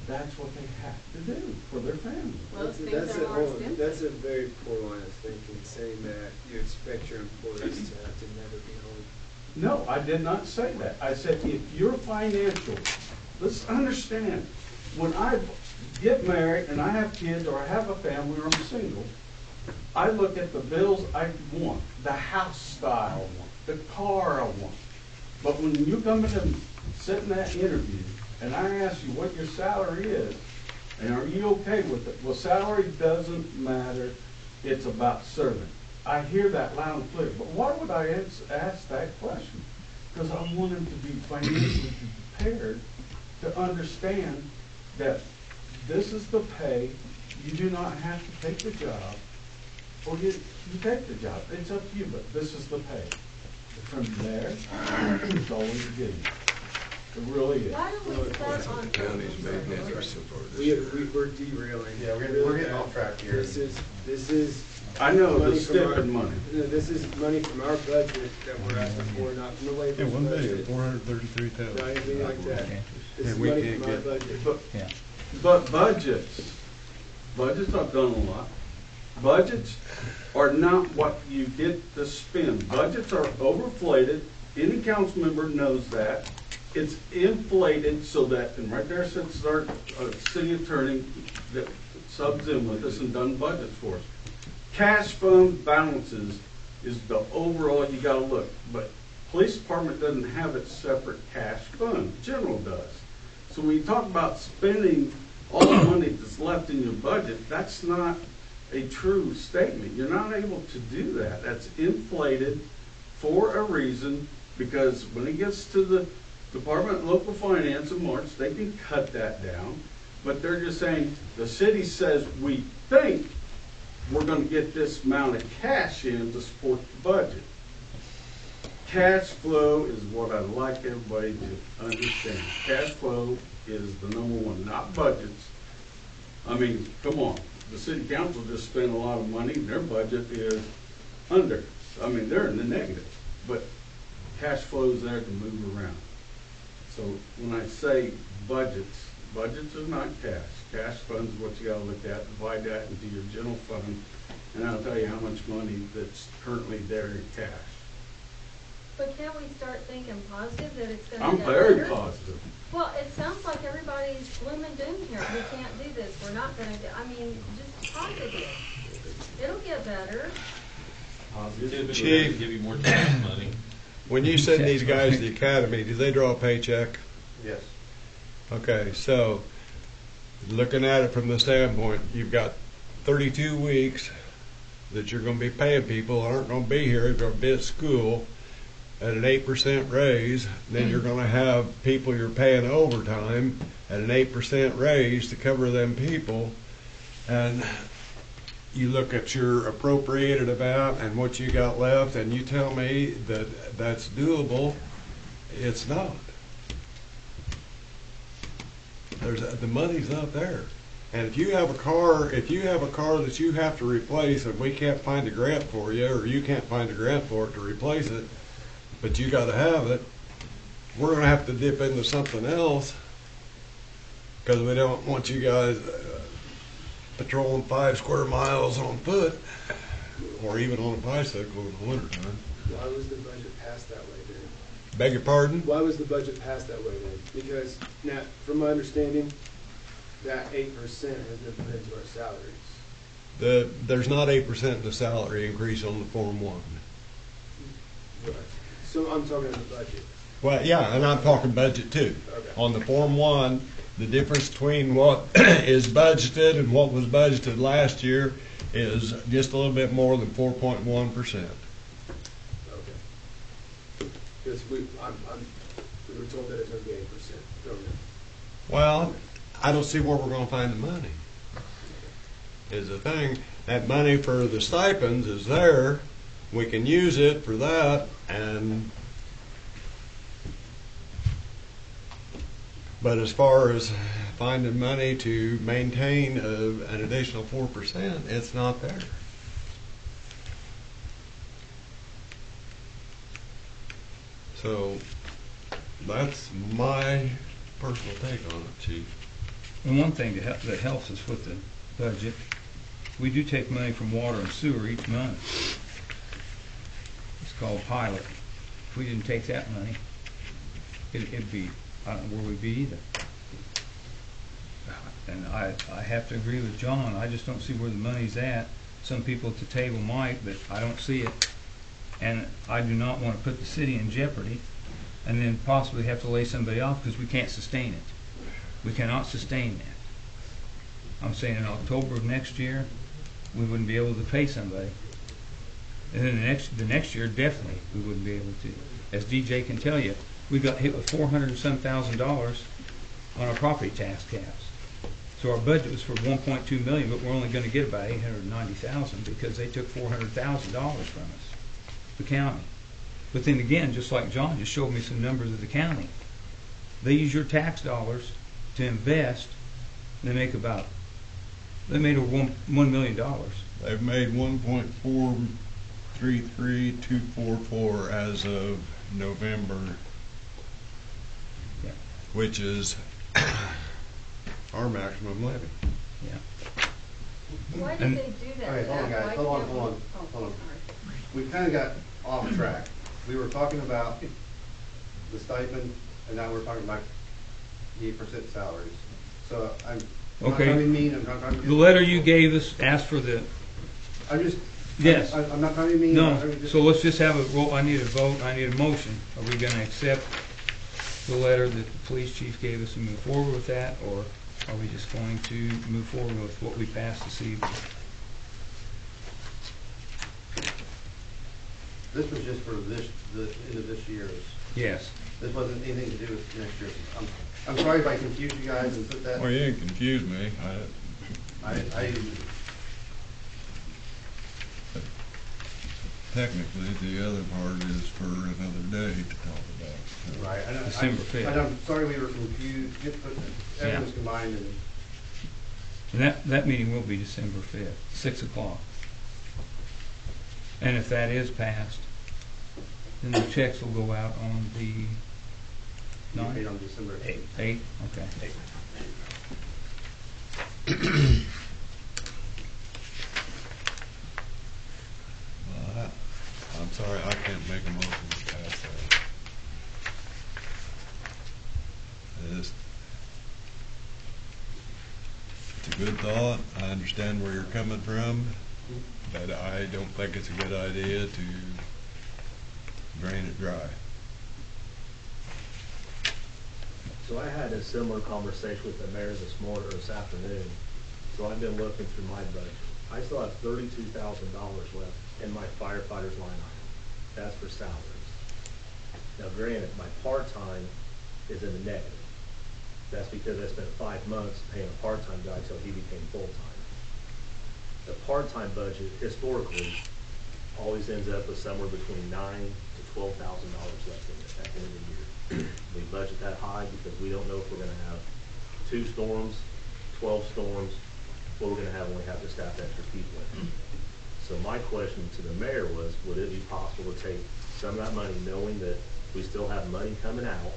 that's what they have to do for their family. Well, those things That's are a more whole- expensive. That's a very poor line of thinking, saying that you expect your employees to never be home. No, I did not say that. I said, if you're financial, let's understand, when I get married and I have kids or I have a family or I'm single, I look at the bills I want, the house style I want, the car I want. But when you come in and sit in that interview and I ask you what your salary is, and are you okay with it? Well, salary doesn't matter. It's about serving. I hear that loud and clear. But why would I ask that question? Because I want them to be financially prepared to understand that this is the pay. You do not have to take the job, or you take the job. It's up to you, but this is the pay. From there, it's all we give you. It really is. Why don't we start on? We're derailing. Yeah, we're getting off track here. This is. I know, the money from our- stipend money. No, this is money from our budget that we're asking for, not from the Yeah, labor's budget. $1,433,000. Not anything like that. This is And we money can't from our get- budget. Yeah. But budgets, I've done a lot. Budgets are not what you get to spend. Budgets are overinflated. Any council member knows that. It's inflated so that, and right there sits our city attorney that subs in with us and done budgets for us. Cash fund balances is the overall you gotta look. But police department doesn't have its separate cash fund. General does. So when you talk about spending all the money that's left in your budget, that's not a true statement. You're not able to do that. That's inflated for a reason, because when it gets to the Department of Local Finance in March, they can cut that down. But they're just saying, the city says, we think we're gonna get this amount of cash in to support the budget. Cash flow is what I'd like everybody to understand. Cash flow is the number one, not budgets. I mean, come on, the city council just spent a lot of money, and their budget is under. I mean, they're in the negative, but cash flow is there to move around. So when I say budgets, budgets are not cash. Cash funds is what you gotta look at, divide that into your general fund, and I'll tell you how much money that's currently there in cash. But can't we start thinking positive that it's gonna I'm get very better? positive. Well, it sounds like everybody's gloom and doom here. We can't do this. We're not gonna do, I mean, just positive. It'll get better. Positivity will Chief. give you more tax money. When you send these guys to the academy, do they draw a paycheck? Yes. Okay, so looking at it from the standpoint, you've got 32 weeks that you're going to be paying people who aren't going to be here, they're going to be at school at an 8% raise. Then you're going to have people you're paying overtime at an 8% raise to cover them people. And you look at your appropriated amount and what you got left, and you tell me that that's doable. It's not. The money's not there. And if you have a car that you have to replace and we can't find a grant for you, or you can't find a grant for it to replace it, but you gotta have it, we're gonna have to dip into something else, because we don't want you guys patrolling 5 square miles on foot, or even on a bicycle in the wintertime. Why was the budget passed that way then? Beg your pardon? Why was the budget passed that way then? Because now, from my understanding, that 8% has been put into our salaries. There's not 8% in the salary increase on the Form 1. Right. So I'm talking on the budget. Well, yeah, and I'm talking budget too. Okay. On the Form 1, the difference between what is budgeted and what was budgeted last year is just a little bit more than 4.1%. Okay. Because we were told that it's going to be 8%. Don't we? Well, I don't see where we're going to find the money. Is the thing. That money for the stipends is there. We can use it for that, but as far as finding money to maintain an additional 4%, it's not there. So that's my personal take on it, Chief. And one thing that helps us with the budget, we do take money from water and sewer each month. It's called pilot. If we didn't take that money, it'd be, I don't know where we'd be either. And I have to agree with John, I just don't see where the money's at. Some people at the table might, but I don't see it. And I do not want to put the city in jeopardy and then possibly have to lay somebody off because we can't sustain it. We cannot sustain that. I'm saying in October of next year, we wouldn't be able to pay somebody. And then the next year, definitely, we wouldn't be able to. As DJ can tell you, we got hit with $400 and some thousand on our property tax caps. So our budget was for 1.2 million, but we're only going to get about 890,000 because they took $400,000 from us, the county. But then again, just like John just showed me some numbers of the county, they use your tax dollars to invest. And they made over $1 million. They've made 1.433244 as of November, Yeah. which is our maximum levy. Yeah. Why And- did they do that? All right, hold on, guys, hold on. Oh, Hold on. sorry. We kind of got off track. We were talking about the stipend, and now we're talking about the 8% salaries. So I'm not Okay. trying to be mean, I'm not trying to be. The letter you gave us asked for the, I'm just. Yes. I'm not trying to be mean. no, I'm just- so let's just have a, I need a vote, I need a motion. Are we gonna accept the letter that the police chief gave us and move forward with that, or are we just going to move forward with what we passed this evening? This was just for the end of this year's. Yes. This wasn't anything to do with next year's. I'm sorry if I confused you guys and put that. Well, you didn't confuse me. Technically, the other part is for another day to talk about. Right, I know. December 5th. And I'm sorry we were confused, everything was combined and. And that meeting will be December 5th, 6 o'clock. And if that is passed, then the checks will go out on the Paid on December 8th. 8th, okay. I'm sorry, I can't make a motion to pass that. It's a good thought. I understand where you're coming from, but I don't think it's a good idea to drain it dry. So I had a similar conversation with the mayor this afternoon. So I've been looking through my budget. I still have $32,000 left in my firefighters line item. That's for salaries. Now granted, my part-time is in the negative. That's because I spent 5 months paying a part-time guy till he became full-time. The part-time budget historically always ends up with somewhere between $9,000 to $12,000 left in it at the end of the year. We budget that high because we don't know if we're gonna have 2 storms, 12 storms, or we're gonna only have to staff extra people in. So my question to the mayor was, would it be possible to take some of that money, knowing that we still have money coming out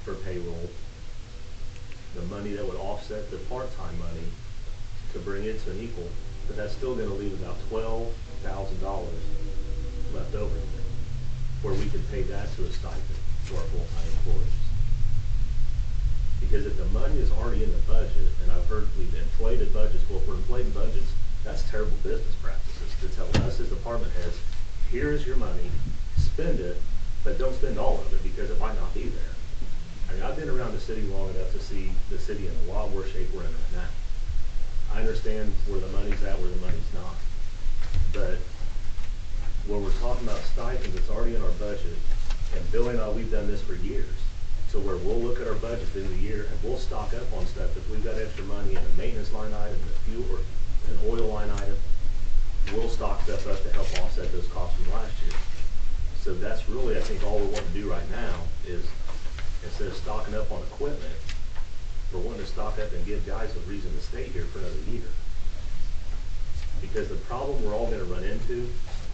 for payroll, the money that would offset the part-time money to bring it to an equal, but that's still gonna leave about $12,000 left over there, where we could pay that to a stipend to our full-time employees. Because if the money is already in the budget, and I've heard we've inflated budgets, well, if we're inflating budgets, that's terrible business practices to tell us as department heads, here is your money, spend it, but don't spend all of it because it might not be there. I mean, I've been around the city long enough to see the city in a lot worse shape we're in right now. I understand where the money's at, where the money's not. But when we're talking about stipends, it's already in our budget. And Billy and I, we've done this for years. So where we'll look at our budget at the end of the year and we'll stock up on stuff. If we've got extra money in a maintenance line item, a fuel or an oil line item, we'll stock stuff up to help offset those costs from last year. So that's really, I think, all we want to do right now is, instead of stocking up on equipment, we're wanting to stock up and give guys a reason to stay here for another year. Because the problem we're all going to run into,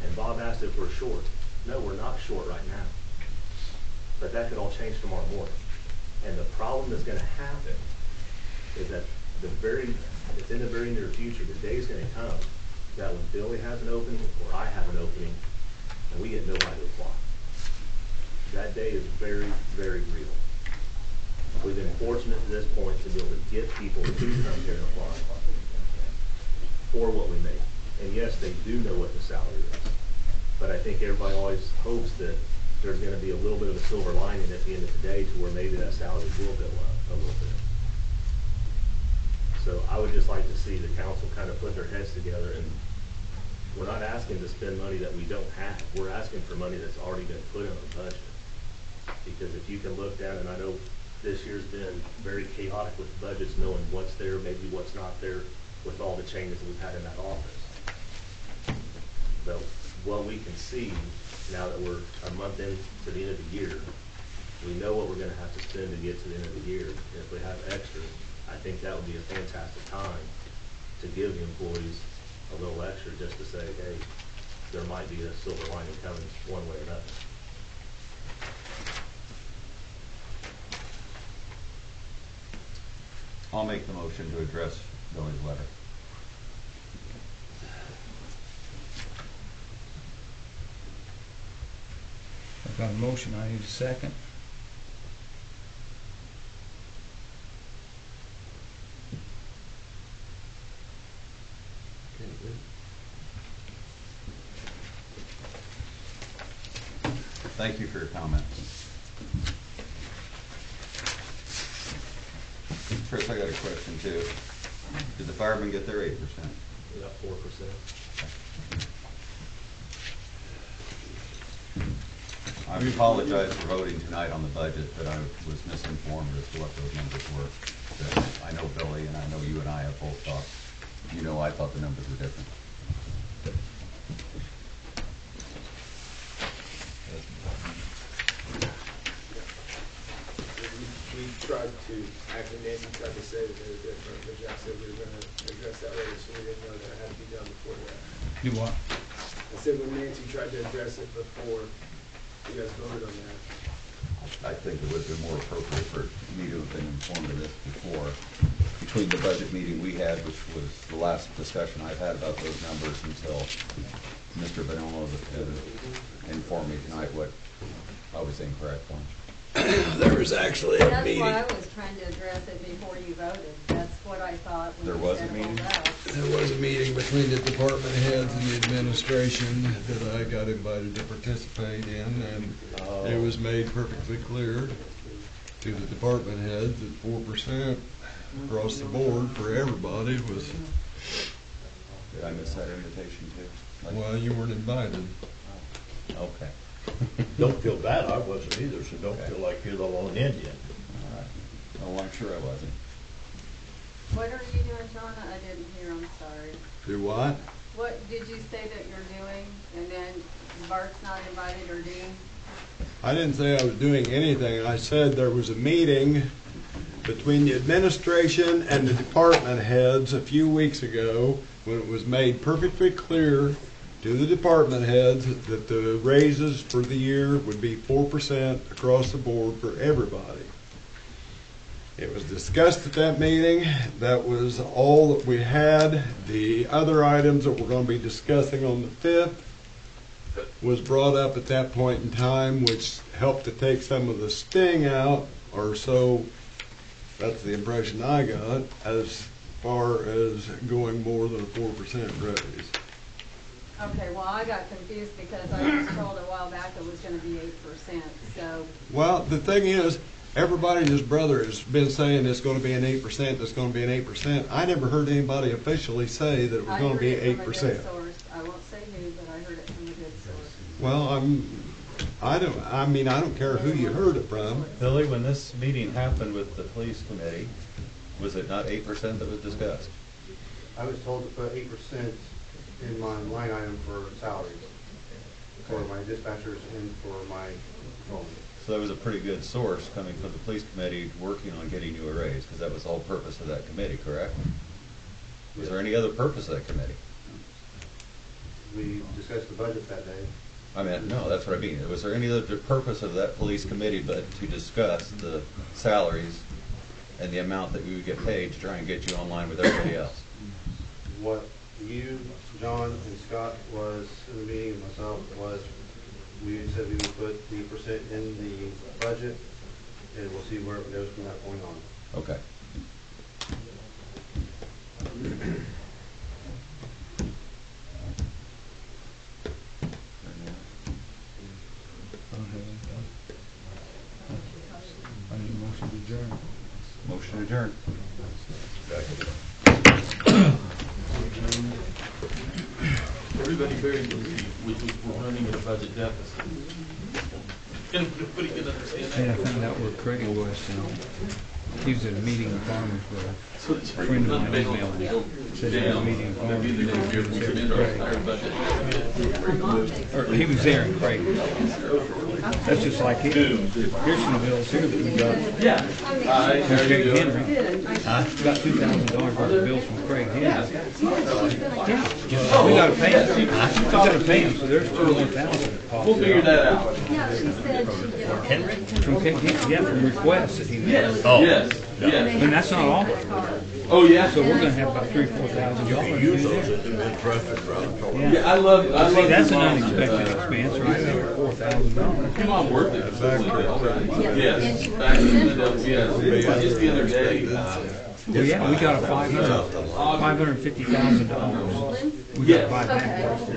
and Bob asked if we're short. No, we're not short right now. But that could all change tomorrow morning. And the problem that's going to happen is that it's in the very near future, the day's gonna come that when Billy has an opening or I have an opening and we get nobody to apply. That day is very, very real. We've been fortunate to this point to be able to get people to come here and apply for what we make. And yes, they do know what the salary is, but I think everybody always hopes that there's gonna be a little bit of a silver lining at the end of the day to where maybe that salary will go up a little bit. So I would just like to see the council kind of put their heads together, and we're not asking to spend money that we don't have. We're asking for money that's already been put in our budget. Because if you can look down, and I know this year's been very chaotic with budgets, knowing what's there, maybe what's not there, with all the changes we've had in that office. But what we can see, now that we're a month into the end of the year, we know what we're gonna have to spend to get to the end of the year. And if we have extra, I think that would be a fantastic time to give the employees a little extra, just to say, hey, there might be a silver lining coming one way or another. I'll make the motion to address Billy's letter. I've got a motion, I need a second. Thank you for your comments. Chris, I got a question too. Did the firemen get their 8%? We got 4%. I apologize for voting tonight on the budget, but I was misinformed as to what those numbers were. I know Billy and I know you and I have both thought, I thought the numbers were different. We tried to, actually Nancy tried to say that they were different, but Jack said we were gonna address that later, so we didn't know that it had to be done before that. Do what? I said when Nancy tried to address it before you guys voted on that. I think it would have been more appropriate for me to have been informed of this before, between the budget meeting we had, which was the last discussion I've had about those numbers, until Mr. Bonello informed me tonight what I was incorrect on. There was actually That's why I was trying to address it before you voted. That's what I thought when There you was said a meeting? hold out. There was a meeting between the department heads and the administration that I got invited to participate in, and it was made perfectly clear to the department heads that 4% across the board for everybody was, Did I miss that invitation too? well, you weren't invited. Okay. Don't feel bad, I wasn't either, so don't feel like you're the lone Indian. All right. Oh, I'm sure I wasn't. What are you doing, John? I didn't hear, I'm sorry. Do what? What did you say that you're doing? And then Bart's not invited, or Dean? I didn't say I was doing anything. I said there was a meeting between the administration and the department heads a few weeks ago when it was made perfectly clear to the department heads that the raises for the year would be 4% across the board for everybody. It was discussed at that meeting. That was all that we had. The other items that we're going to be discussing on the 5th was brought up at that point in time, which helped to take some of the sting out, or so that's the impression I got, as far as going more than a 4% raise. Okay, well, I got confused because I was told a while back it was gonna be 8%, so. Well, the thing is, everybody and his brother has been saying it's gonna be an 8%, it's gonna be an 8%. I never heard anybody officially say that it was gonna be 8%. I heard it from a good source. I won't say who, but I heard it from a good source. Well, I don't care who you heard it from. Billy, when this meeting happened with the police committee, was it not 8% that was discussed? I was told to put 8% in my line item for salaries, for my dispatchers and for my patrolmen. So that was a pretty good source coming from the police committee working on getting you a raise, because that was the whole purpose of that committee, correct? Was there any other purpose of that committee? We discussed the budget that day. I mean, no, that's what I mean. Was there any other purpose of that police committee but to discuss the salaries and the amount that we would get paid to try and get you online with everybody else. What you, John, and Scott was in the meeting, and myself was, we said we would put the percent in the budget, and we'll see where it goes from that point on. Okay. I need a motion to adjourn. Motion adjourned. Everybody very believe, which was we're running at a budget deficit. And nobody can understand Hey, I that. found out where Craig was, he was at a meeting in Farmersville. So it's A friend of mine fundamental emailed me. go Said he had a down. meeting in Maybe the Farmersville. year we come into our entire budget deficit. Or he was there in Craig. That's just like it. Pearsonville's here, but we got Yeah. Hi, how Craig you doing? Henry. About $2,000 worth of bills from Craig Henry. Yeah, we gotta pay him. We gotta pay him, so there's $2,000. We'll figure that out. Yeah, she said she did. Henry? From Craig Henry, yeah, from requests that he made. Yes, Oh. yes, yes. And that's not all. Oh, yeah? So we're gonna have about $3,000 or $4,000 to Use do those there. at the traffic around. Yeah, I love See, that's an your unexpected mom's, expense, right there, $4,000. Your mom worked at the facility, right? Yes, back in the day, yes. Just the other day, Well, yeah, we got a $550,000. We Yes. gotta buy back.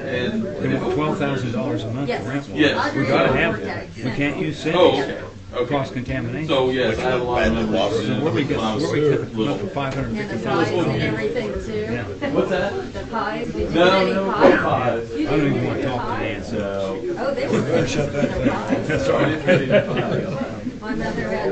and. They want $12,000 a month to rent one. Yes. We gotta have that. We can't use Oh, cities. okay, okay. Cross-contamination. So, yes, I have a lot of memories. So where we get, When I was where we cut little. up to And the pies and $550,000. everything too. Yeah. What's that? The pies, did you No, get any no, pies? no pies. You I don't didn't even get wanna any talk to pies? Nancy. Oh, they were. Shut that thing. Pies. That's all right. My mother had